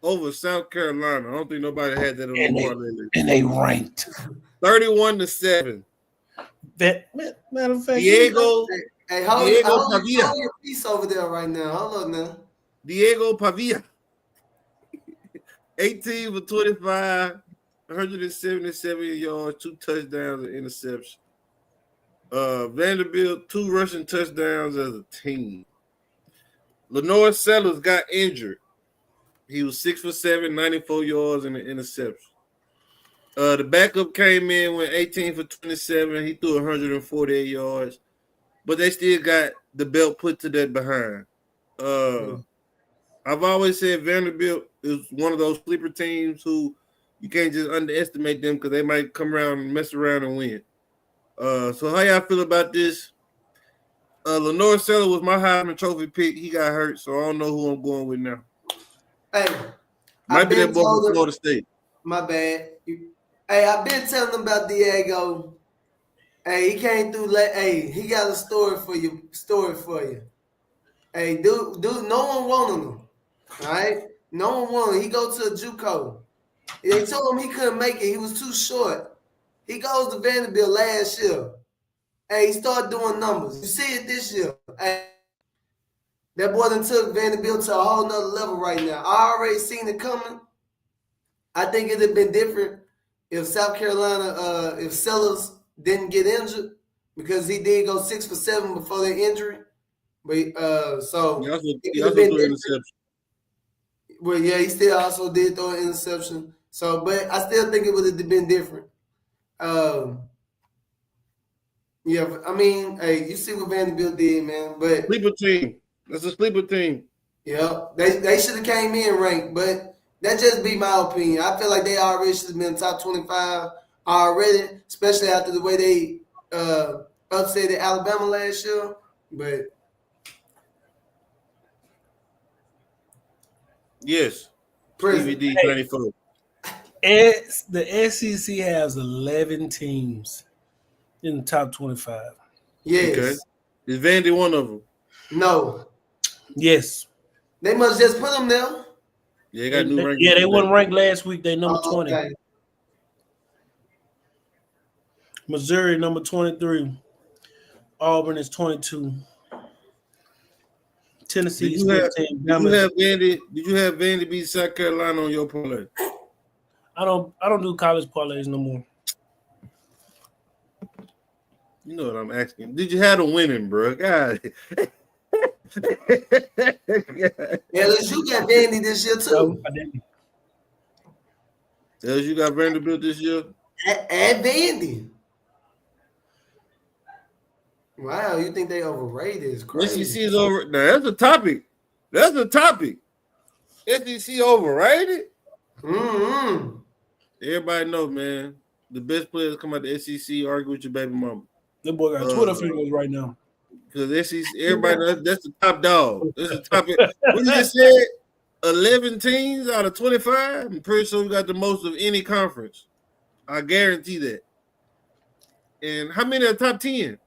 over South Carolina. I don't think nobody had that on the board lately. And they ranked 31-7. That matter of fact, Diego. Hey, hold your piece over there right now. Hold on now. Diego Pavia. 18 for 25, 177 yards, 2 touchdowns and interception. Vanderbilt, 2 rushing touchdowns as a team. Lenore Sellers got injured. He was 6 for 7, 94 yards and an interception. The backup came in with 18 for 27. He threw 148 yards. But they still got the belt put to that behind. I've always said Vanderbilt is one of those sleeper teams who you can't just underestimate them because they might come around and mess around and win. So how y'all feel about this? Lenore Seller was my Heisman Trophy pick. He got hurt, so I don't know who I'm going with now. Hey, Might I've be that been boy from told him. Florida State. My bad. Hey, I've been telling him about Diego. Hey, he came through. Hey, he got a story for you. Hey, dude, no one wanted him. All right, no one wanted him. He go to a JUCO. They told him he couldn't make it. He was too short. He goes to Vanderbilt last year. Hey, he started doing numbers. You see it this year. Hey, that boy done took Vanderbilt to a whole nother level right now. I already seen it coming. I think it'd have been different if South Carolina, if Sellers didn't get injured, because he did go 6 for 7 before the injury. But so He also it threw an interception. Well, yeah, he still also did throw an interception. So, but I still think it would have been different. Yeah, I mean, hey, you see what Vanderbilt did, man. But Sleeper team. That's a sleeper team. yeah, they should have came in ranked, but that just be my opinion. I feel like they already should have been top 25 already, especially after the way they upset Alabama last year. But Yes. prison. DVD 94. The SEC has 11 teams in the top 25. Yes. Okay. Is Vandy one of them? No. Yes. They must just put them there. Yeah, they got new rankings. Yeah, they weren't ranked last week. They number 20. Okay. Missouri number 23. Auburn is 22. Tennessee is 15. Did you have Vandy beat South Carolina on your parlay? I don't do college parlays no more. You know what I'm asking. Did you have them winning, bro? God. LSU got Vandy this year too. I didn't. LSU got Vanderbilt this year? At Vandy. Wow, you think they overrated? It's crazy. SEC is over. Now that's a topic. SEC overrated? Mm-hmm. Everybody know, man. The best players come out the SEC, argue with your baby mama. That boy got Twitter fingers right now. Because SEC, everybody knows that's the top dog. That's the top. What you just said? 11 teams out of 25. I'm pretty sure we got the most of any conference. I guarantee that. And how many are top 10?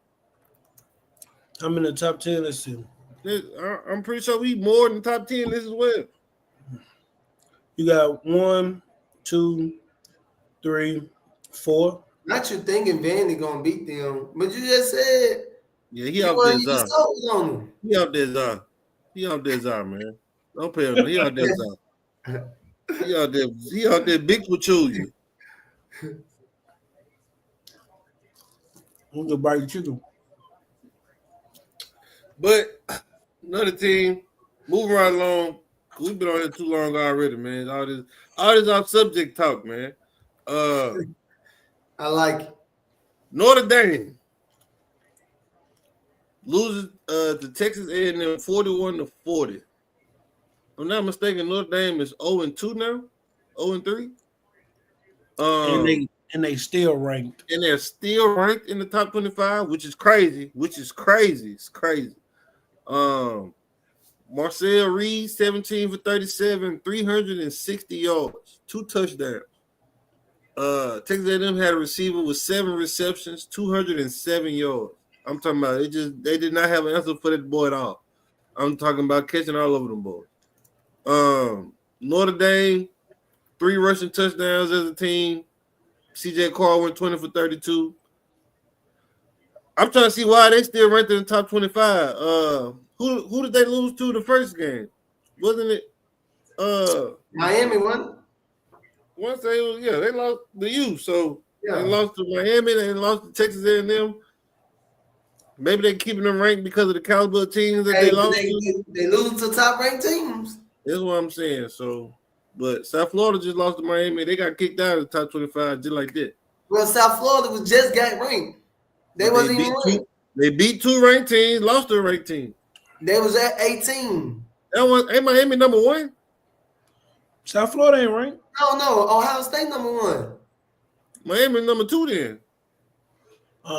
I'm in the top 10. Let's see. I'm pretty sure we more than top 10 list as well. You got 1, 2, 3, 4. Not you thinking Vandy gonna beat them, but you just said Yeah, he out there, Zah. on them. He out there, Zah. He out there, Zah, man. Don't pay him. He out there, Zah. He out there, big for children. I'm gonna buy you chicken. But another team, moving right along. We've been on here too long already, man. All this off subject talk, man. I like it. Notre Dame loses to Texas A&M 41-40. If I'm not mistaken, Notre Dame is 0-2 now, 0-3. And they still ranked. And they're still ranked in the top 25, which is crazy. It's crazy. Marcel Reed, 17 for 37, 360 yards, 2 touchdowns. Texas A&M had a receiver with 7 receptions, 207 yards. I'm talking about they did not have an answer for that boy at all. I'm talking about catching all over them boys. Notre Dame, 3 rushing touchdowns as a team. CJ Carr went 20 for 32. I'm trying to see why they still ranked in the top 25. Who did they lose to the first game? Wasn't it Miami won. Once they lost to U, so Yeah. they lost to Miami, they lost to Texas A&M. Maybe they're keeping them ranked because of the caliber of teams that they lost to. They lose to top ranked teams. That's what I'm saying. So, but South Florida just lost to Miami. They got kicked out of the top 25 just like that. Well, South Florida was just got ranked. They wasn't even ranked. They beat 2 ranked teams, lost to a ranked team. They was at 18. Ain't Miami number 1? South Florida ain't ranked. No. Ohio State number 1. Miami number 2 then.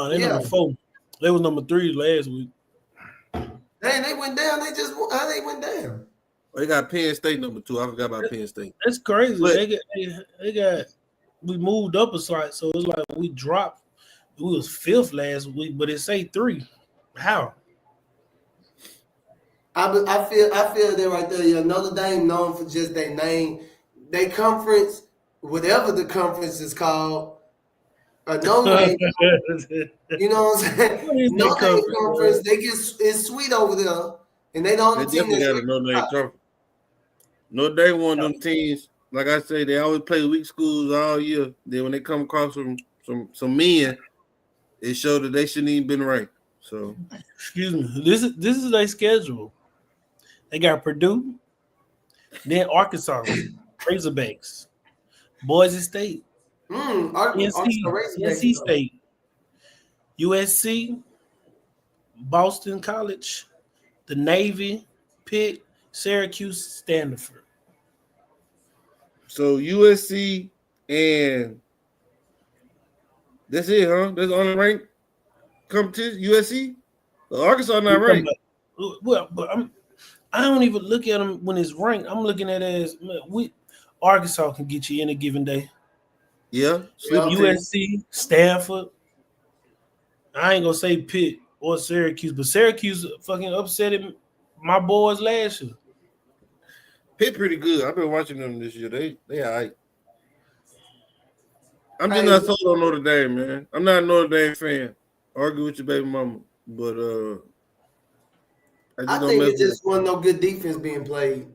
They number 4. They was number 3 last week. They went down. How they went down? They got Penn State number 2. I forgot about Penn State. That's crazy. But- They got we moved up a slide, so it's like we dropped. We was 5th last week, but it say 3. How? I feel that right there. Yeah, Notre Dame known for just their name, they conference, whatever the conference is called. No way. You know what I'm saying? What is that Notre Dame conference, conference, they get it's sweet over there, and they the only They team definitely that's got a Notre Dame conference. Notre Dame one of them teams. Like I say, they always play weak schools all year. Then when they come across some men, it showed that they shouldn't even been ranked. So Excuse me. This is their schedule. They got Purdue, then Arkansas, Razorbacks, Boise State, NC State, USC, Boston College, the Navy, Pitt, Syracuse, Stanford. So USC and that's it, huh? That's the only ranked competition. USC, Arkansas not ranked. Well, but I don't even look at them when it's ranked. I'm looking at it as Arkansas can get you any given day. Yeah, USC, Stanford. I ain't gonna say Pitt or Syracuse, but Syracuse fucking upset my boys last year. Pitt pretty good. I've been watching them this year. They all right. I'm just not sold on Notre Dame, man. I'm not a Notre Dame fan. Argue with your baby mama, but I think it just wasn't no good defense being played.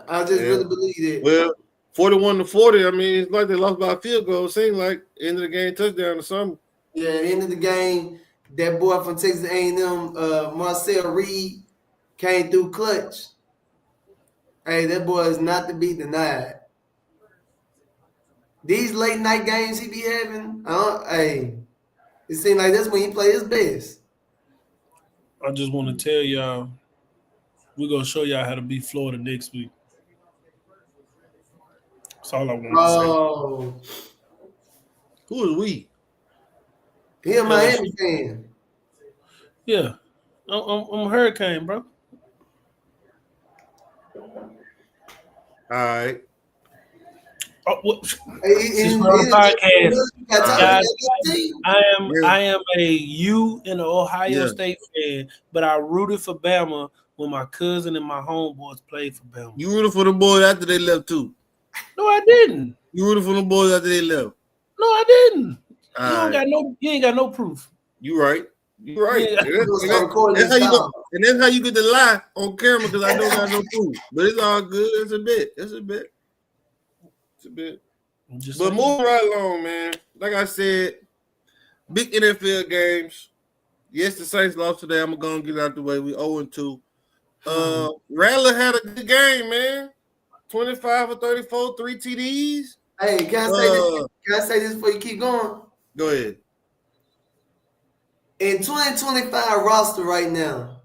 I just really believe it. Well, 41-40. I mean, it's like they lost by a field goal. It seemed like end of the game touchdown or something. Yeah, end of the game, that boy from Texas A&M, Marcel Reed, came through clutch. Hey, that boy is not to be denied. These late night games he be having, it seems like that's when he play his best. I just want to tell y'all, we're going to show y'all how to beat Florida next week. That's all I want to say. Who is we? He a Miami fan. Yeah. I'm a Hurricane, bro. All right. This podcast. I am a U in the Ohio State fan, but I rooted for Bama when my cousin and my homeboys played for Bama. You rooted for the boys after they left too? No, I didn't. You rooted for the boys after they left? No, I didn't. You ain't got no proof. You right. You right. Yeah. That's how you get to lie on camera because I don't got no proof. But it's all good. It's a bit. It's a bit. But moving right along, man. Like I said, big NFL games. Yes, the Saints lost today. I'm gonna get out the way. We 0-2. Rattler had a good game, man. 25 for 34, 3 TDs. Hey, can I say this before you keep going? Go ahead. In 2025 roster right now,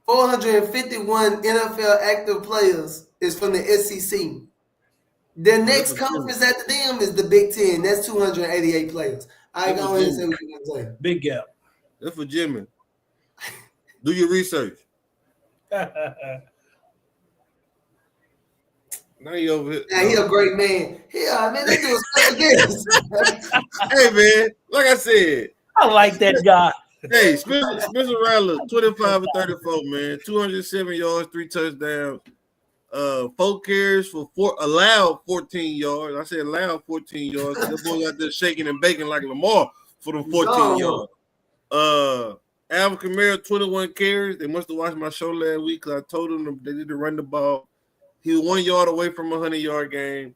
451 NFL active players is from the SEC. The next conference after them is the Big Ten. That's 288 players. I go ahead and say what you're going to say. Big gap. That's for Jimmy. Do your research. Now you over here. Now he a great man. Yeah, man, they do a special guest. Hey, man, like I said. I like that guy. Hey, Spencer Rattler, 25 for 34, man. 207 yards, 3 touchdowns. 4 carries for allowed 14 yards. I said allowed 14 yards. That boy out there shaking and baking like Lamar for them 14 yards. Alvin Kamara, 21 carries. They must have watched my show last week because I told them they need to run the ball. He was 1 yard away from a 100-yard game.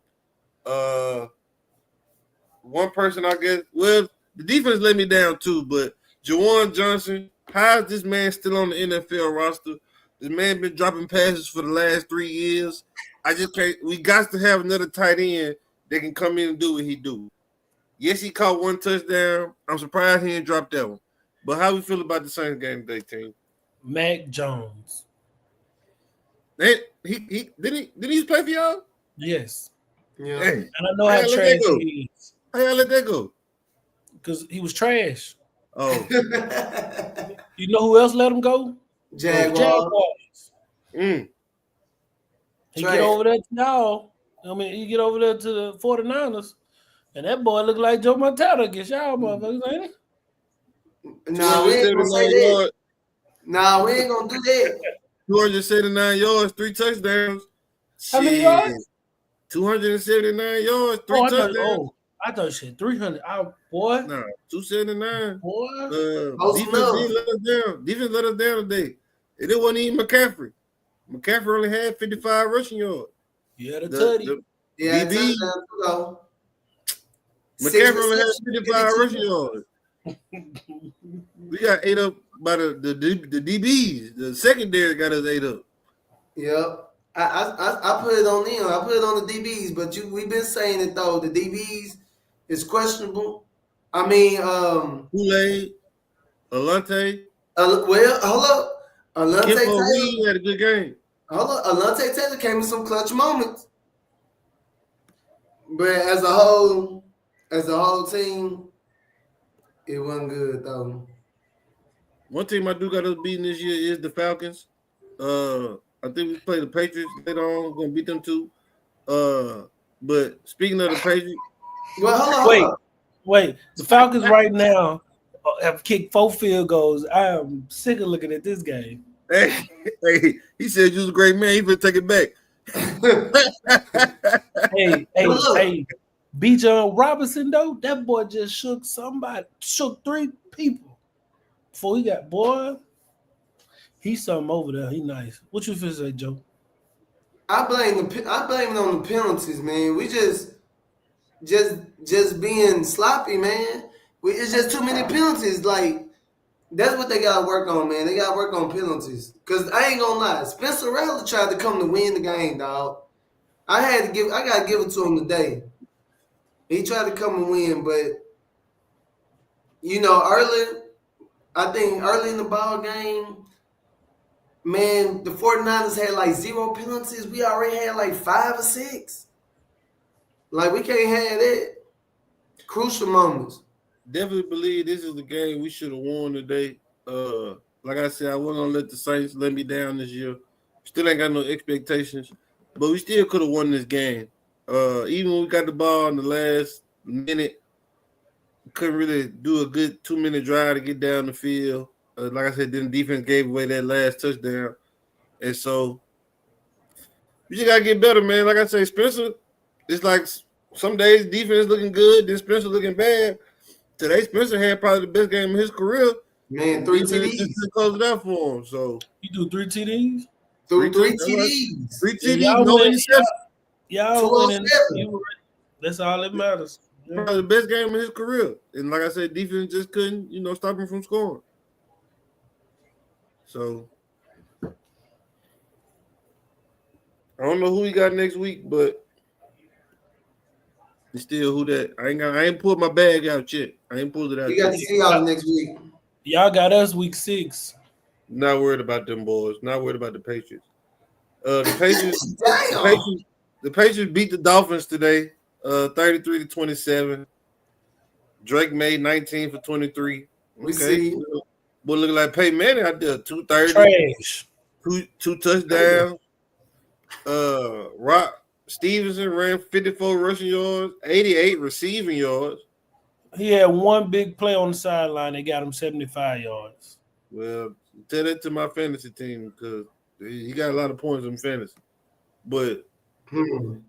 One person, I guess. Well, the defense let me down too, but Juwan Johnson, how is this man still on the NFL roster? This man been dropping passes for the last 3 years. I just can't. We got to have another tight end that can come in and do what he do. Yes, he caught 1 touchdown. I'm surprised he didn't drop that one. But how we feel about the Saints game today, team? Mac Jones. He did he play for y'all? Yes. Yeah. And I know how trash he is. How y'all let that go? Because he was trash. Oh, You know who else let him go? Jaguar. Jaguars. mm. He Trash. get over there to y'all. I mean, he get over there to the 49ers, and that boy look like Joe Montana against y'all motherfuckers, ain't he? Nah, we ain't gonna say 279 that. yards. Nah, we ain't gonna do that. 279 yards, 3 touchdowns. How many Shit. yards? 279 yards, 3 touchdowns. I thought you said 300. Boy. Nah, 279. Boy. Close Defense enough. did let us down. Defense let us down today. And it wasn't even McCaffrey. McCaffrey only had 55 rushing yards. Yeah, the tutty. Yeah, DB. McCaffrey only had 55 rushing yards. We got ate up by the DBs. The secondary got us ate up. Yep. I put it on them. I put it on the DBs, but we've been saying it though. The DBs is questionable. I mean, Kool-Aid, Alante. well, hold up. Alante Kifo Taylor. Reed had a good game. Hold up. Alante Taylor came in some clutch moments. But as a whole team, it wasn't good though. One team I do got us beating this year is the Falcons. I think we play the Patriots later on. We're gonna beat them too. But speaking of the Patriots, Well, hold on. Wait. The Falcons right now have kicked 4 field goals. I am sick of looking at this game. hey, he said you was a great man. He better take it back. Hey, Bijan Robinson though, that boy just shook 3 people before he got boy. He's something over there. He nice. What you feel say, Joe? I blame it on the penalties, man. We just being sloppy, man. It's just too many penalties. Like that's what they gotta work on, man. They gotta work on penalties. Cause I ain't gonna lie, Spencer Rattler tried to come to win the game, dog. I gotta give it to him today. He tried to come and win, but early in the ball game, man, the 49ers had like 0 penalties. We already had like 5 or 6. Like, we can't have that. Crucial moments. Definitely believe this is the game we should have won today. Like I said, I wasn't gonna let the Saints let me down this year. Still ain't got no expectations, but we still could have won this game. Even when we got the ball in the last minute, we couldn't really do a good 2-minute drive to get down the field. Like I said, then the defense gave away that last touchdown. And so you just gotta get better, man. Like I say, Spencer, it's like some days defense looking good, then Spencer looking bad. Today, Spencer had probably the best game of his career. Man, 3 Defense TDs. just closed it out for him. So You do 3 TDs? Three TDs. TDs. 3 TDs, Y'all no win. interception. Y'all winning. 207. That's all that matters. Yeah. Probably the best game of his career. And like I said, defense just couldn't, stop him from scoring. So I don't know who he got next week, but it's still who that. I ain't pulled my bag out yet. I ain't pulled it out You got yet. the Seahawks next week. Y'all got us week 6. Not worried about them boys. Not worried about the Patriots. The Patriots. Damn. The Patriots beat the Dolphins today, 33-27. Drake made 19 for 23. We see. Boy, looking like Peyton Manning out there, 230, Trash. two touchdowns. Rock Stevenson ran 54 rushing yards, 88 receiving yards. He had one big play on the sideline. They got him 75 yards. Well, tell that to my fantasy team because he got a lot of points in fantasy. But how you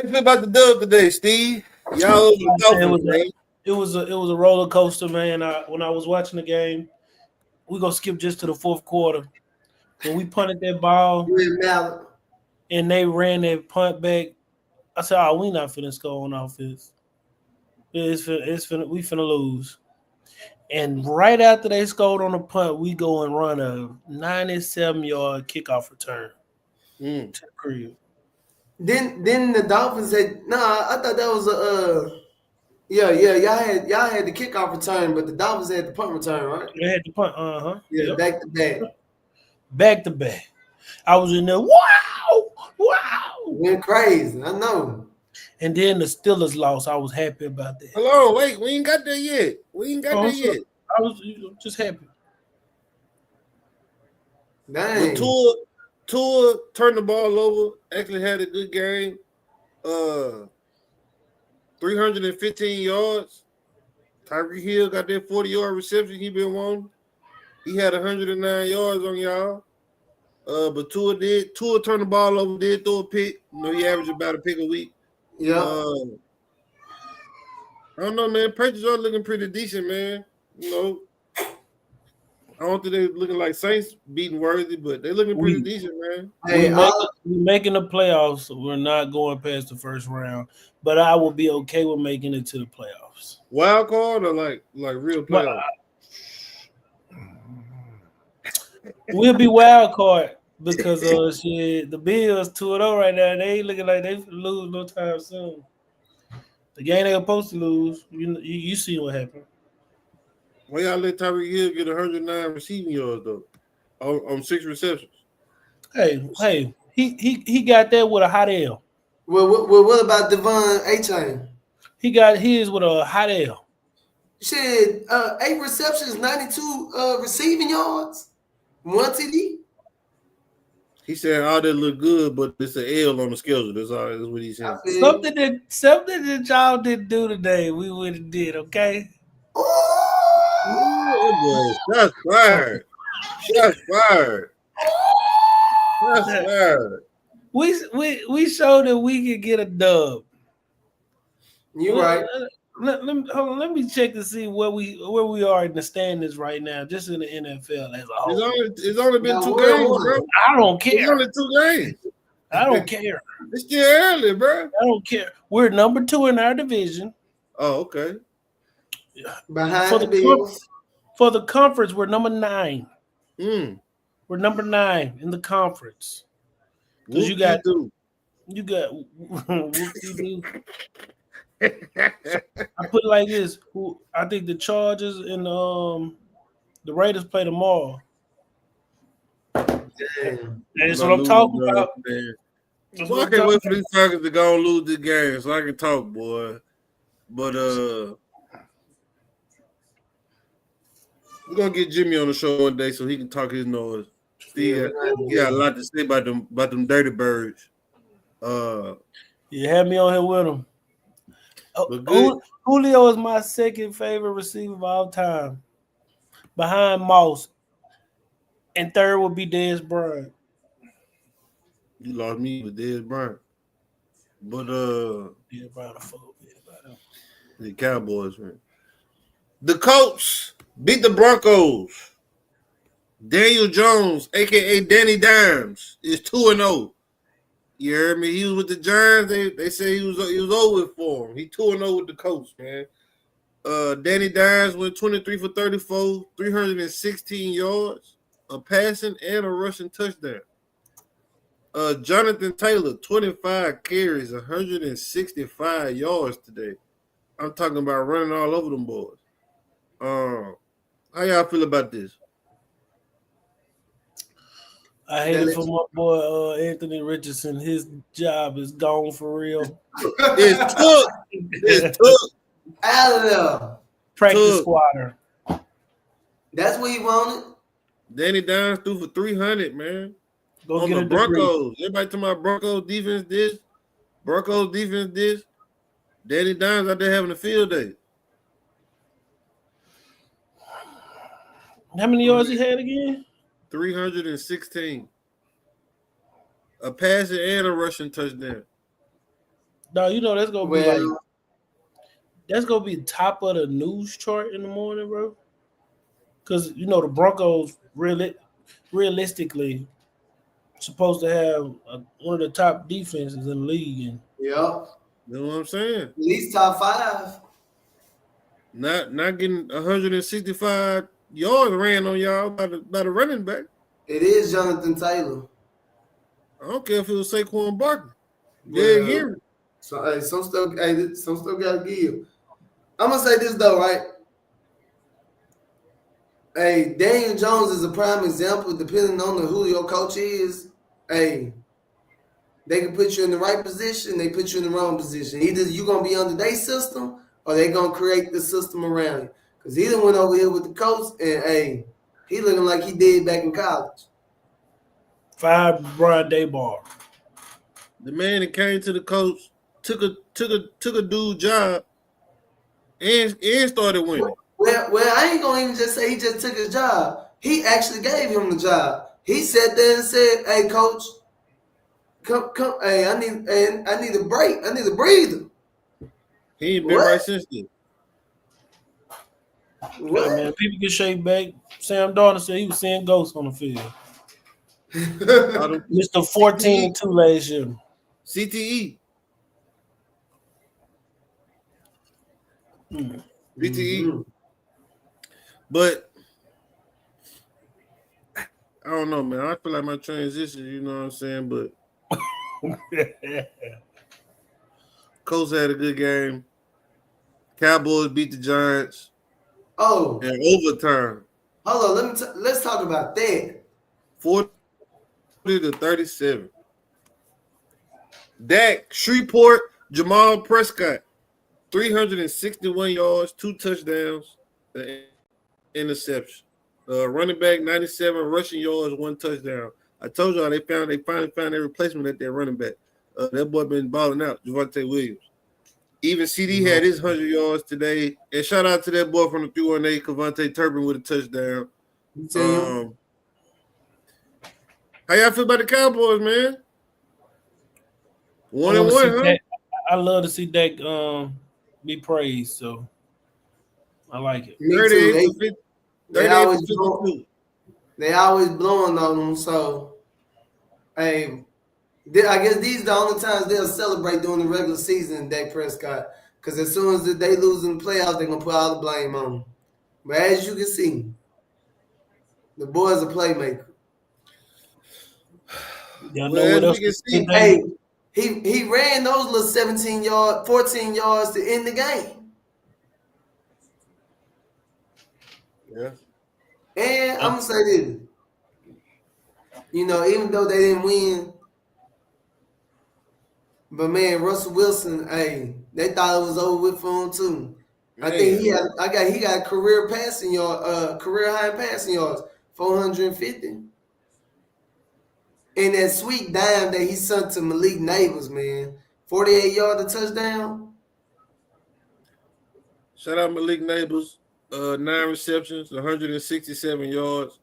feel about the dub today, Steve? Y'all over the Dolphins, man. It was a roller coaster, man. When I was watching the game, we're gonna skip just to the 4th quarter. When we punted that ball and they ran that punt back, I said, "Oh, we not finna score on offense. We finna lose." And right after they scored on the punt, we go and run a 97-yard kickoff return to the crib. Then the Dolphins said, I thought that was y'all had the kickoff return, but the Dolphins had the punt return, right? They had the punt, Yeah, yep. back to back. Back to back. I was in there, wow. Went crazy, I know. And then the Steelers lost. I was happy about that. Hello, wait, we ain't got there yet. I was just happy. But Dang. Tua turned the ball over. Actually had a good game. 315 yards. Tyreek Hill got that 40-yard reception he been wanting. He had 109 yards on y'all. But Tua turn the ball over, did throw a pick. You know, he averaged about a pick a week. Yeah. I don't know, man. Patriots are looking pretty decent, man. You know, I don't think they're looking like Saints beating worthy, but they're looking pretty decent, man. Hey, We're making the playoffs. We're not going past the first round, but I will be okay with making it to the playoffs. Wild card or like real playoffs? We'll be wild card because the Bills 2-0 right now. They ain't looking like they lose no time soon. The game they're supposed to lose. You see what happened. Why y'all let Tyreek Hill get 109 receiving yards though on 6 receptions? Hey, he got that with a hot L. Well, what about Devon A-Chain? He got his with a hot L. Shit, 8 receptions, 92 receiving yards, 1 TD. He said all that look good, but it's an L on the schedule. That's what he said. Something that y'all didn't do today, we would have did, okay? Ooh, shots fired. Shots fired. Shots fired. We showed that we could get a dub. You right. Let me check to see where we are in the standings right now, just in the NFL as a whole. It's only been 2 games, bro. I don't care. It's only 2 games. I don't care. It's still early, bro. I don't care. We're number 2 in our division. Oh, okay. Behind the Bills. For the conference, we're number 9. We're number 9 in the conference. Because you got whoop-de-doo. I put it like this. I think the Chargers and the Raiders play tomorrow. Damn. That's what I'm talking about. Boy, I can't wait for these Falcons to go and lose this game so I can talk, boy. But we're gonna get Jimmy on the show one day so he can talk his noise. He got a lot to say about them dirty birds. You had me on here with him. Julio is my second favorite receiver of all time, behind Moss, and third would be Dez Bryant. You lost me with Dez Bryant, but Dez Bryant, the Cowboys, man. The Colts beat the Broncos. Daniel Jones, aka Danny Dimes, is 2-0. You heard me? He was with the Giants. They say he was over for him. He 2-0 with the Colts, man. Danny Dimes went 23 for 34, 316 yards, a passing and a rushing touchdown. Jonathan Taylor, 25 carries, 165 yards today. I'm talking about running all over them boys. How y'all feel about this? I hate it for my boy Anthony Richardson. His job is gone for real. It's took. Out of there. Practice squatter. That's what he wanted. Danny Dimes threw for 300, man. Go on get the Broncos. Everybody talking about Broncos defense this. Broncos defense this. Danny Dimes out there having a field day. How many yards he had again? 316. A passing and a rushing touchdown. No, you know that's gonna be top of the news chart in the morning, bro. Because you know the Broncos realistically supposed to have one of the top defenses in the league. And yeah, you know what I'm saying? At least top 5. Not getting 165 yards ran on y'all by the running back. It is Jonathan Taylor. I don't care if it was Saquon Barkley. Well, here. So some stuff gotta give. I'm gonna say this though, right? Hey, Daniel Jones is a prime example. Depending on who your coach is, hey, they can put you in the right position. They put you in the wrong position. Either you gonna be under their system or they gonna create the system around you. Cause he done went over here with the coach, and hey, he looking like he did back in college. 5 Brian Daybar. The man that came to the coach took a dude job and started winning. Well, I ain't gonna even just say he just took his job. He actually gave him the job. He sat there and said, "Hey, coach, come, hey, I need a break. I need a breather." He ain't been right since then. What? Hey, man, people get shake back. Sam Darnold said he was seeing ghosts on the field. Mr. 14-2 last year. CTE. CTE. Mm-hmm. But I don't know, man. I feel like my transition, you know what I'm saying? But Colts had a good game. Cowboys beat the Giants. Oh, in overtime. hold on. Let's talk about that. 40-37. Dak, Shreveport, Jamal Prescott, 361 yards, 2 touchdowns, an interception. Running back, 97 rushing yards, 1 touchdown. I told y'all they finally found their replacement at their running back. That boy been balling out, Javonte Williams. Even CD had his 100 yards today. And shout out to that boy from the 318, Cavante Turpin with a touchdown. How y'all feel about the Cowboys, man? 1-1, huh? I love to see Dak be praised, so I like it. Me too. They always blowing on them, so hey, I guess these are the only times they'll celebrate during the regular season, Dak Prescott. Because as soon as they lose in the playoffs, they're going to put all the blame on them. But as you can see, the boy's a playmaker. Y'all know what else? Hey, he ran those little 14 yards to end the game. Yeah. And I'm going to say this. You know, even though they didn't win, but man, Russell Wilson, hey, they thought it was over with for him too. Man. I think he got career high passing yards, 450. And that sweet dime that he sent to Malik Neighbors, man, 48-yard touchdown. Shout out Malik Neighbors, 9 receptions, 167 yards.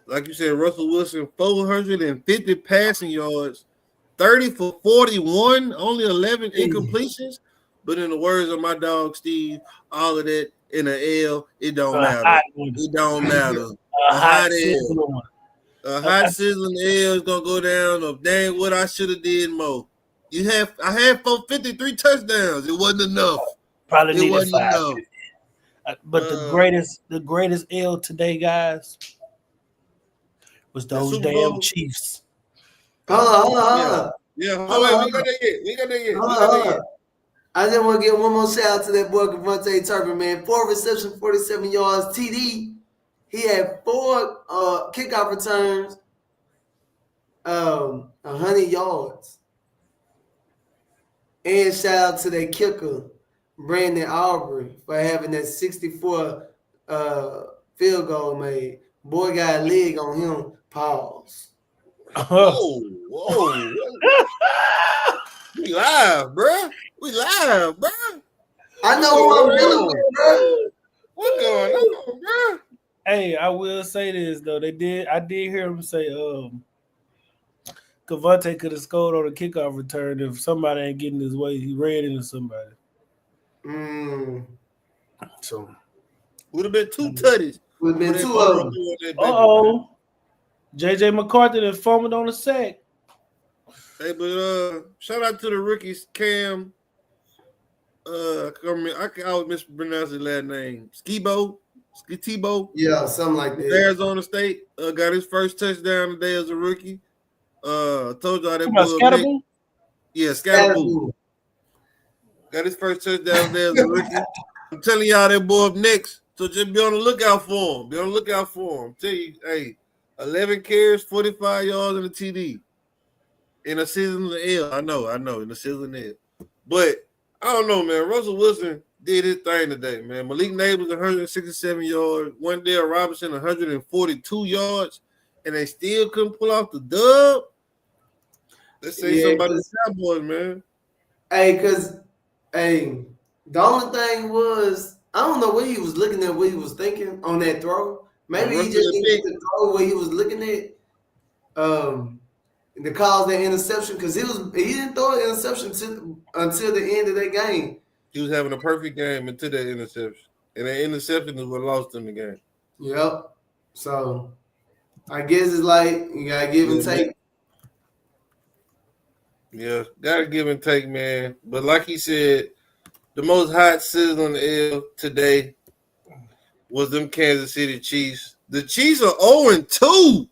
Like you said, Russell Wilson, 450 passing yards, 30 for 41, only 11 incompletions. But in the words of my dog Steve, all of that in the L, it don't matter. It don't matter. A hot sizzling L is gonna go down of dang what I should have did more. I had 453 touchdowns. It wasn't enough. Probably needed 550. But the greatest L today, guys, was those damn Chiefs. Hold on. Yeah, we got that yet. I just want to give one more shout out to that boy Cavante Turpin, man. 4 receptions, 47 yards. TD. He had 4 kickoff returns, 100 yards. And shout out to that kicker, Brandon Aubrey, for having that 64 field goal made. Boy got a leg on him. Pause. Whoa. We live, bro. I know who I'm dealing with, bro. What's going on, bro? Hey, I will say this though. I did hear him say Cavante could have scored on a kickoff return if somebody ain't getting his way. He ran into somebody. So would have been 2 tutties. Would have been 2 of them. Uh-oh. JJ McCarthy that fumbled on the sack. Hey, but shout out to the rookies, Cam. I can always mispronounce his last name. Skitbo. Yeah, something like that. Arizona State got his first touchdown today as a rookie. Told y'all that Scatterboo? Yeah, Scatterboo. Got his first touchdown today as a rookie. I'm telling y'all that boy up next. So just be on the lookout for him. Tell you, hey, 11 carries, 45 yards, and a TD. In a sizzling L. I know, in a sizzling L. But I don't know, man. Russell Wilson did his thing today, man. Malik Neighbors 167 yards, Wendell Robinson 142 yards, and they still couldn't pull off the dub. Let's say something about the Cowboys, man. The only thing was, I don't know what he was looking at, what he was thinking on that throw. Maybe he just didn't get the throw where he was looking at to cause that interception, because he didn't throw an interception until the end of that game. He was having a perfect game until that interception. And that interception is what lost him the game. Yep. So I guess it's like you gotta give and take. Yeah, gotta give and take, man. But like he said, the most hot sizzle on the L today was them Kansas City Chiefs. The Chiefs are 0-2.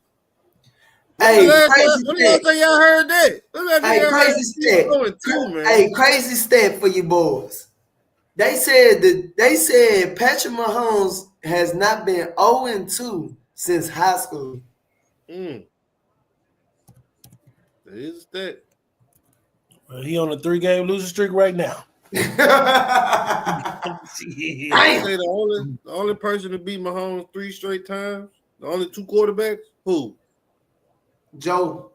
Hey, when y'all think y'all heard that? Crazy stat. 0-2, man. Hey, crazy stat for you boys. They said Patrick Mahomes has not been 0-2 since high school. That is a stat. Well, he on a 3-game losing streak right now. I say the only person to beat Mahomes 3 straight times, the only 2 quarterbacks, who? Joe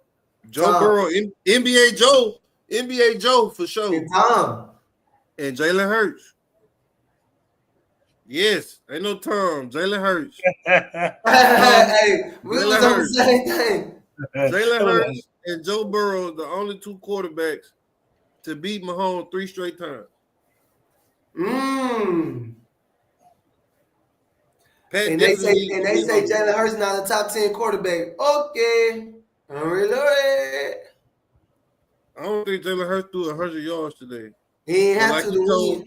Burrow, NBA Joe for sure. And Tom. And Jalen Hurts. Yes, ain't no Tom. Jalen Hurts. Hey, we was on the same thing. Jalen Hurts and Joe Burrow, the only 2 quarterbacks to beat Mahomes 3 straight times. And they say Jalen Hurts not a top 10 quarterback. Okay. I'm reloaded. I don't think Jalen Hurts threw 100 yards today. He ain't have to win.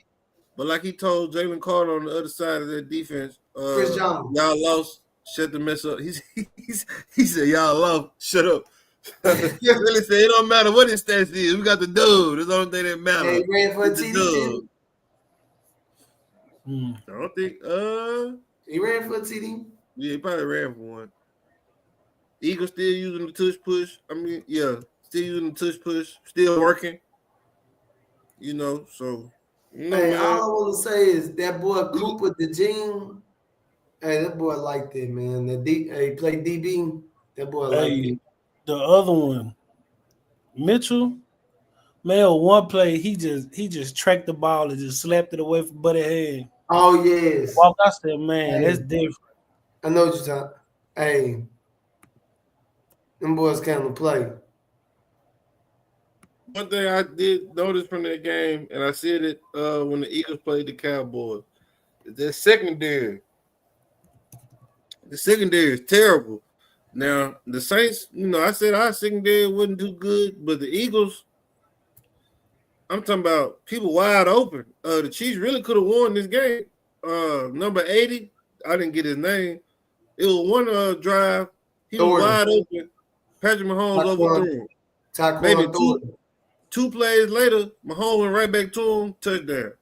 But like he told Jalen Carter on the other side of that defense, Chris Jones, y'all lost. Shut the mess up. He said, y'all lost. Shut up. He really said, it don't matter what his stats is. We got the dub. That's the only thing that matters. He ran for a TD. I don't think he ran for a TD. Yeah, he probably ran for one. Eagles still using the tush push. Still using the tush push, still working. So Hey, all I want to say is that boy Cooper DeJean. Hey, that boy like that, man. He played DB. That boy like that. The other one, Mitchell, man, one play, he just tracked the ball and just slapped it away from Buddy Hand. Oh, yes. Walk, I said, man, that's different. I know what you're talking. Hey, them boys can't play. One thing I did notice from that game, and I said it when the Eagles played the Cowboys, is that secondary. The secondary is terrible. Now, the Saints, I said our secondary wasn't too good, but the Eagles, I'm talking about people wide open. The Chiefs really could have won this game. Number 80, I didn't get his name. It was one drive. He was wide open. Patrick Mahomes overthrew him. Maybe two plays later, Mahomes went right back to him, touchdown.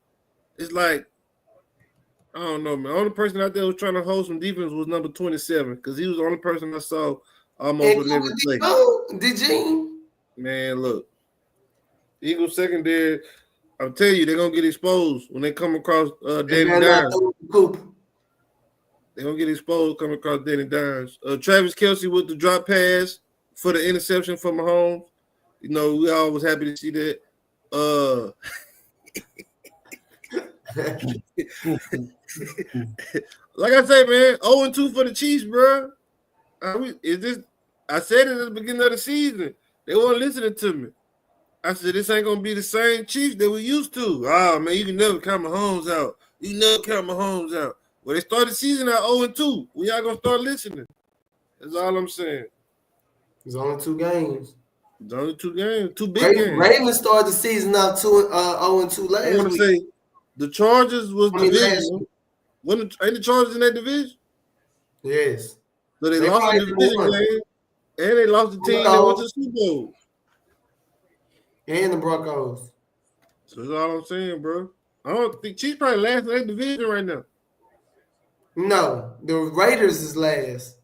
It's like, I don't know, man. The only person out there who was trying to hold some defense was number 27, because he was the only person I saw almost with every play. Did you? Man, look. Eagles secondary, I'm telling you, they're going to get exposed when they come across Danny Dimes. They're going to get exposed coming across Danny Dimes. Travis Kelce with the drop pass for the interception from Mahomes. We all was happy to see that. Like I say, man, 0-2 for the Chiefs, bro. I said it at the beginning of the season. They weren't listening to me. I said, this ain't going to be the same Chiefs that we used to. Man, you can never count Mahomes out. You never count Mahomes out. Well, they started the season at 0-2. We y'all going to start listening. That's all I'm saying. There's only 2 games. There's only 2 games. 2 big games. Ravens started the season out 0-2 last week. I want to say the Chargers was division. Ain't the Chargers in that division? Yes. So they lost the division game, and they lost the team that went to the Super Bowl. And the Broncos. So that's all I'm saying, bro. I don't think Chiefs probably last in that division right now. No, the Raiders is last.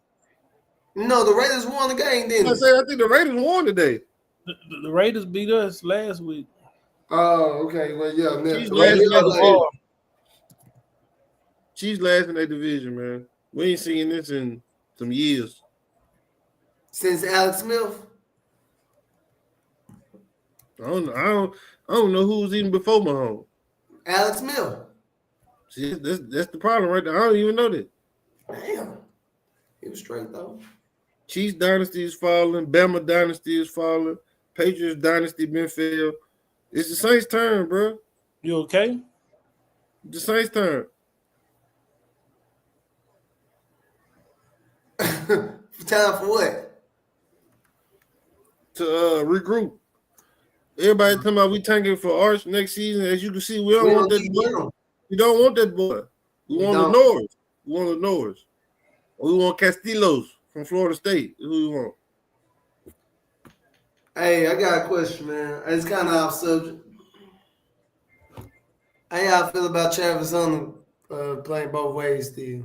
No, the Raiders won the game, didn't they? I think the Raiders won today. The Raiders beat us last week. Oh, okay. Well, yeah. Chiefs last in their division, man. We ain't seen this in some years. Since Alex Smith. I don't know who was even before Mahomes. Alex Smith. See, that's the problem right there. I don't even know that. Damn. He was straight though. Chiefs dynasty is falling. Bama dynasty is falling. Patriots dynasty been failed. It's the Saints' turn, bro. You okay? The Saints' turn. Time for what? To regroup. Everybody talking about we tanking for Arch next season. As you can see, we don't want that boy. We don't want that boy. We want the Norris. We want the Norris. Or we want Castillos from Florida State. Who we want? Hey, I got a question, man. It's kind of off subject. How y'all feel about Travis Hunter playing both ways still?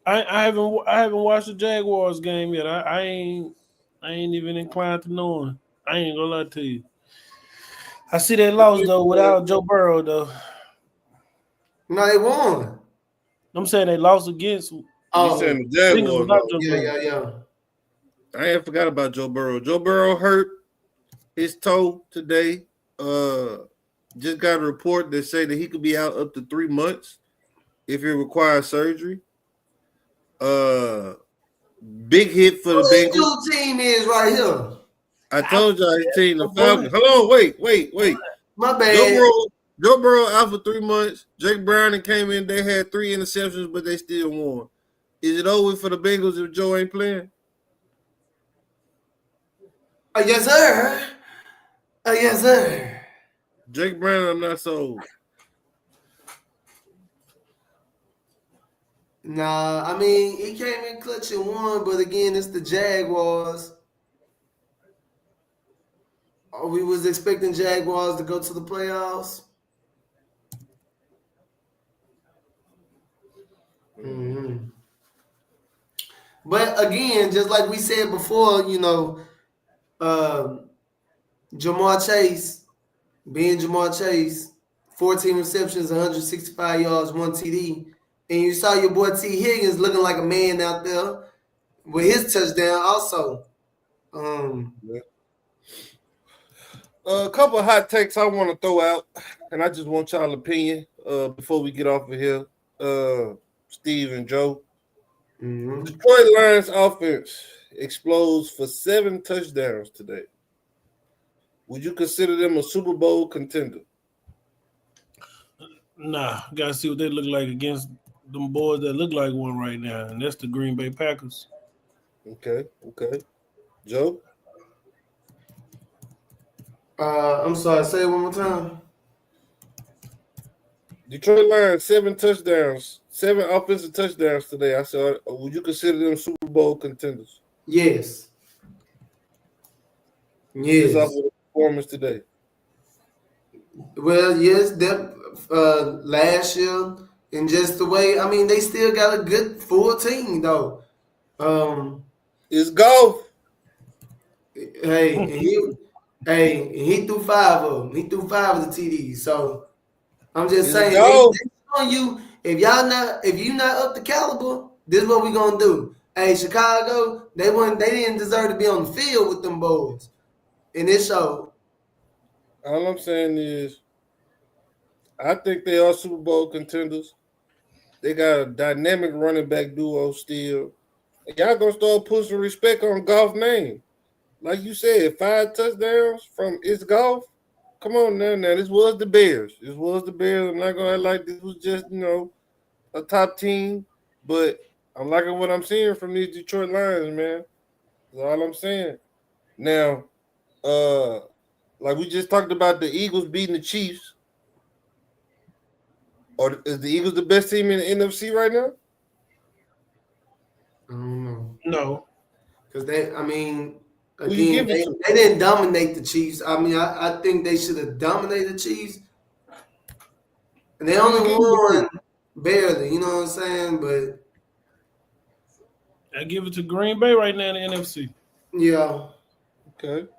I haven't watched the Jaguars game yet. I ain't even inclined to know him. I ain't gonna lie to you. I see they lost though without Joe Burrow though. No, they won. I'm saying they lost against. You saying the Jaguars? Yeah. I ain't forgot about Joe Burrow. Joe Burrow hurt his toe today. Just got a report that say that he could be out up to 3 months if it requires surgery. Big hit for the Bengals. Who team is right here? I told y'all his team, the Falcons. Hold on, wait. My bad. Joe Burrow out for 3 months. Jake Browning came in. They had 3 interceptions, but they still won. Is it over for the Bengals if Joe ain't playing? Yes, sir. Yes, sir. Jake Browning, I'm not sold. Nah, I mean, he came in clutch and won, but again, it's the Jaguars. We was expecting Jaguars to go to the playoffs. Mm-hmm. But again, just like we said before, Jamar Chase, being Jamar Chase, 14 receptions, 165 yards, 1 TD. And you saw your boy T. Higgins looking like a man out there with his touchdown also. A couple of hot takes I want to throw out, and I just want y'all's opinion before we get off of here. Steve and Joe. Mm-hmm. Detroit Lions offense explodes for 7 touchdowns today. Would you consider them a Super Bowl contender? Nah, gotta see what they look like against them boys that look like one right now, and that's the Green Bay Packers. Okay. Joe? I'm sorry, say it one more time. Detroit Lions, 7 touchdowns, 7 offensive touchdowns today. I said, would you consider them Super Bowl contenders? Yes. Just off of the performance today. Well, yes, last year, and just the way, I mean, they still got a good full team, though. It's golf. He threw 5 of them. He threw 5 of the TDs. So I'm just saying, they showing you if you not up to caliber, this is what we gonna do. Hey, Chicago, they didn't deserve to be on the field with them boys, and it showed. All I'm saying is, I think they are Super Bowl contenders. They got a dynamic running back duo still. And y'all gonna start putting some respect on Golf's name. Like you said, 5 touchdowns from It's Golf. Come on now. This was the Bears. I'm not gonna act like this was just, a top team. But I'm liking what I'm seeing from these Detroit Lions, man. That's all I'm saying. Now, like we just talked about the Eagles beating the Chiefs. Or is the Eagles the best team in the NFC right now? I don't know. No. Because they didn't dominate the Chiefs. I mean, I think they should have dominated the Chiefs. And they only won barely, you know what I'm saying? But I give it to Green Bay right now in the NFC. Yeah. Okay.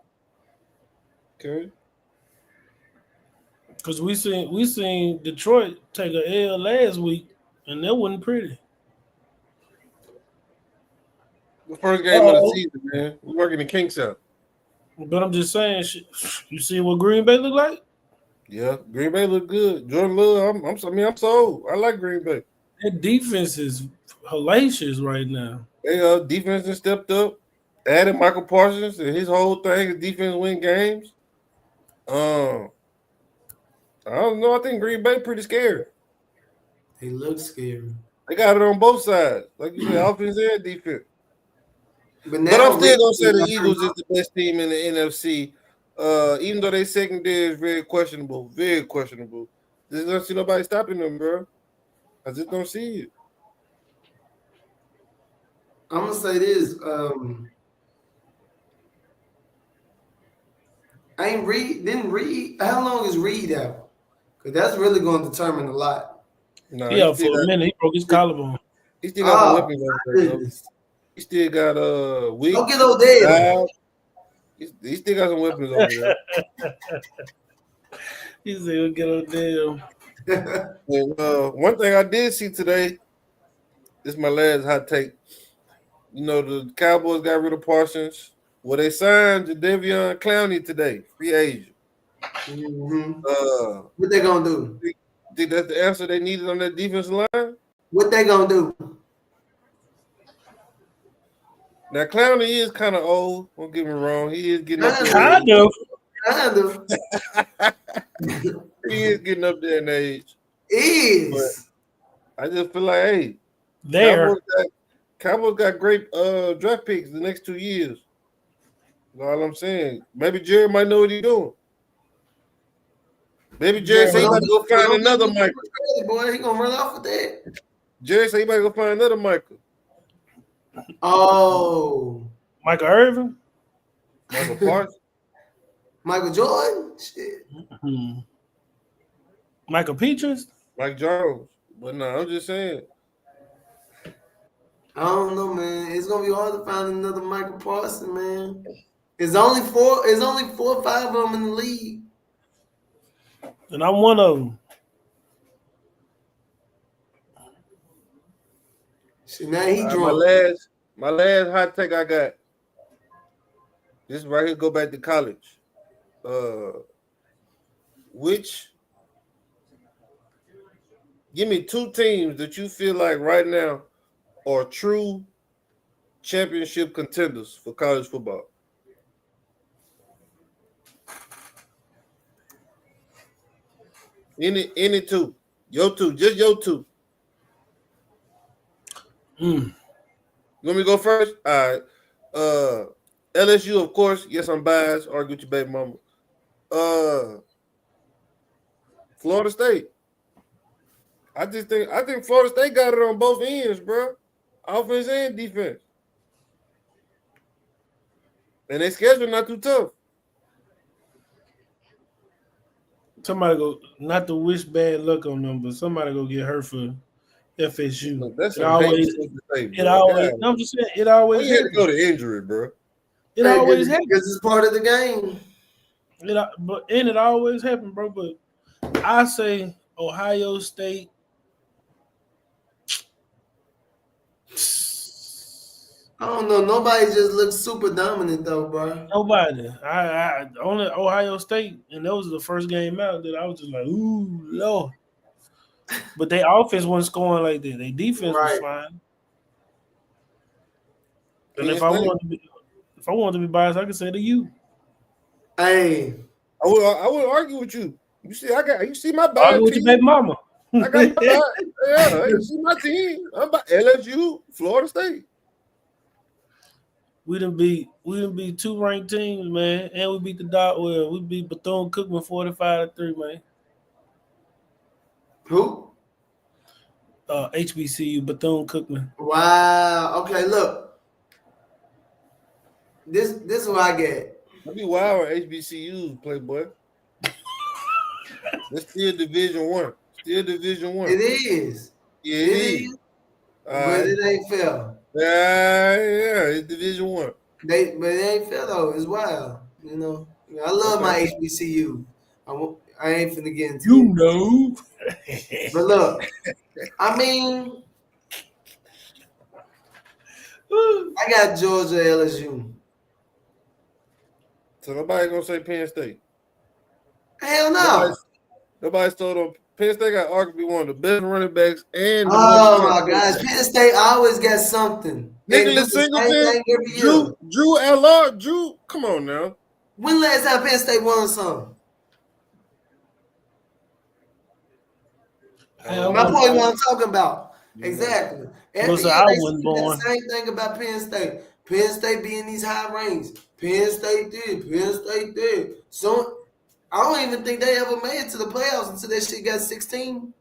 Because we seen Detroit take a L last week, and that wasn't pretty. The first game of the Oh, season, man. We're working the kinks out. but I'm just saying, you see what Green Bay look like? Yeah, Green Bay look good. Jordan Love, I'm sold. I like Green Bay. That defense is hellacious right now. They defense has stepped up. Added Michael Parsons and his whole thing is defense win games. I don't know. I think Green Bay pretty scary. They look scary. They got it on both sides, like you said, offense and defense. But But I'm still gonna say the recently, Eagles is the best team in the NFC. Even though their secondary is very questionable, very questionable. Just don't see nobody stopping them, bro. I just don't see it. I'm gonna say this. Didn't Reed. How long is Reed out? Because that's really going to determine a lot. No, Yeah, for a minute he broke his collarbone. he still got some Oh, weapons over there. Though. goodness. He still got Weak. Don't get Odell. He still got some weapons over there. He said he'll get Odell. And, one thing I did see today, this is my last hot take. You know, the Cowboys got rid of Parsons. Well, they signed Jadeveon Clowney today, free agent. Mm-hmm. What they gonna do? Think that's the answer they needed on that defensive line? What they gonna do? Now, Clowney is kind of old. Don't get me wrong. He is getting up there. Kind of. Kind of. He is getting up there in age. Is. I just feel like, hey, There. Cowboys got great draft picks the next 2 years. That's all I'm saying. Maybe Jerry might know what he's doing. Maybe Jerry say he about to go find another Michael. Boy, he gonna run off with that. Jerry say he about to go find another Michael. Oh. Michael Irvin. Michael Parsons. Michael Jordan? Shit. Mm-hmm. Michael Petras. Mike Jones. But no, I'm just saying. I don't know, man. It's gonna be hard to find another Michael Parsons, man. It's only four or five of them in the league. And I'm one of them. See, now he drunk. My last hot take I got. This right here go back to college. Give me two teams that you feel like right now are true championship contenders for college football. Any two. Your two. Just your two. You want me to go first? All right. LSU, of course. Yes, I'm biased. Argue with your baby mama. Florida State. I think Florida State got it on both ends, bro. Offense and defense. And their schedule not too tough. Somebody go, not to wish bad luck on them, but somebody go get hurt for FSU. Look, that's it always. I'm just saying, it always. You had to go to injury, bro. It always happens because it's part of the game. It always happens, bro. But I say Ohio State. I don't know. Nobody just looks super dominant though, bro. Nobody. I only Ohio State, and that was the first game out that I was just like, ooh, Lord. But their offense wasn't scoring like that. Their defense was fine. And if I wanted to be biased, I could say to you. Hey, I would argue with you. You see my bias. Argue with your baby mama. I got my bias. Yeah, you see my team. I'm about LSU, Florida State. We done beat 2 ranked teams, man, and we beat the dog. Well, we beat Bethune-Cookman 45-3, man. Who? HBCU, Bethune-Cookman. Wow. Okay, look. This is what I get. That'd be wild on HBCUs, Playboy. That's still Division One. Still Division One. It is. Yeah, it is. But it ain't fair. Yeah, it's Division One. But it ain't fair though. It's wild. You know, I love my HBCU. I ain't finna get into You it. know. But look, I mean, I got Georgia LSU. So nobody gonna say Penn State. Hell no. Nobody stole on Penn State got arguably one of the best running backs and the Oh most my gosh, Penn State always got something. They do Nicholas the same Singleton, thing every year. Drew Allard, come on now. When last time Penn State won something? My point is what I'm talking about. Exactly. Every year I they wasn't say born. the same thing about Penn State. Penn State be in these high ranges. Penn State did. Penn State did. So I don't even think they ever made it to the playoffs until that shit got 16.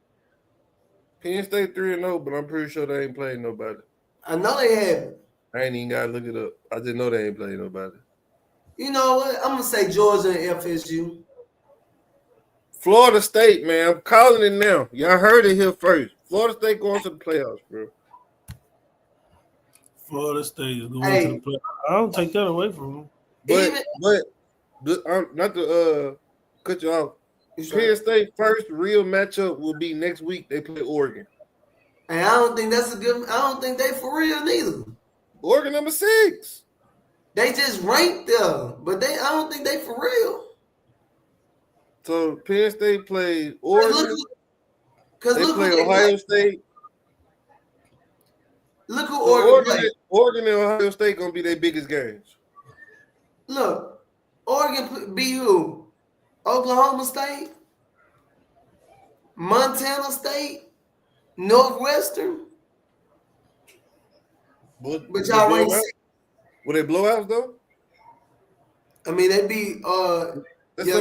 Penn State 3-0, but I'm pretty sure they ain't played nobody. I know they haven't. I ain't even gotta look it up. I just know they ain't played nobody. You know what? I'm gonna say Georgia and FSU. Florida State, man. I'm calling it now. Y'all heard it here first. Florida State going to the playoffs, bro. Florida State is going to the playoffs. I don't take that away from them. But not to cut you off. Penn State first real matchup will be next week. They play Oregon. And I don't think that's a good. I don't think they for real neither. Oregon number 6. They just ranked there, but I don't think they for real. So Penn State plays Oregon. They play Ohio State. Look who Oregon played. Oregon and Ohio State gonna be their biggest games. Look, Oregon beat who? Oklahoma State, Montana State, Northwestern. But y'all ranked 6. Were they blowouts though? I mean, they beat. That's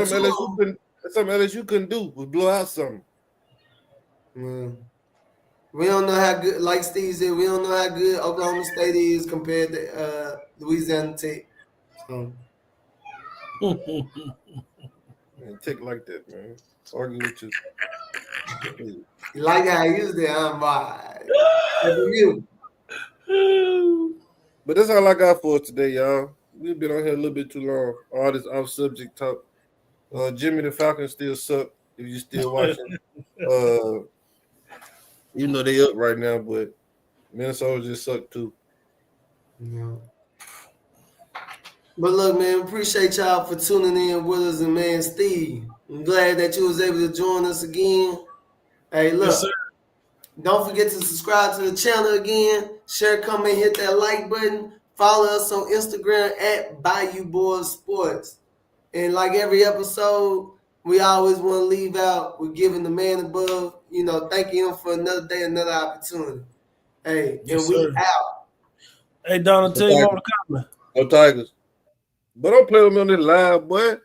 something LSU couldn't do. Was blow out something. We don't know how good. Like Steve said, we don't know how good Oklahoma State is compared to Louisiana Tech. So. Man, Tech like that, man. Argue with you. You like how I used it, I'm But that's all I got for us today, y'all. We've been on here a little bit too long. All this off-subject talk. Jimmy the Falcons still suck if you still watching. You know they up right now, but Minnesota just suck too. Yeah. But look, man, appreciate y'all for tuning in with us. And man, Steve, I'm glad that you was able to join us again. Hey, look, Yes, sir. Don't forget to subscribe to the channel again. Share, comment, hit that like button. Follow us on Instagram at Bayou Boys Sports. And like every episode, we always want to leave out with giving the man above, thanking him for another day, another opportunity. Hey, yes, and we sir. out. Hey, Donald, tell you on the comment. No Tigers. But don't play with me on this live, boy.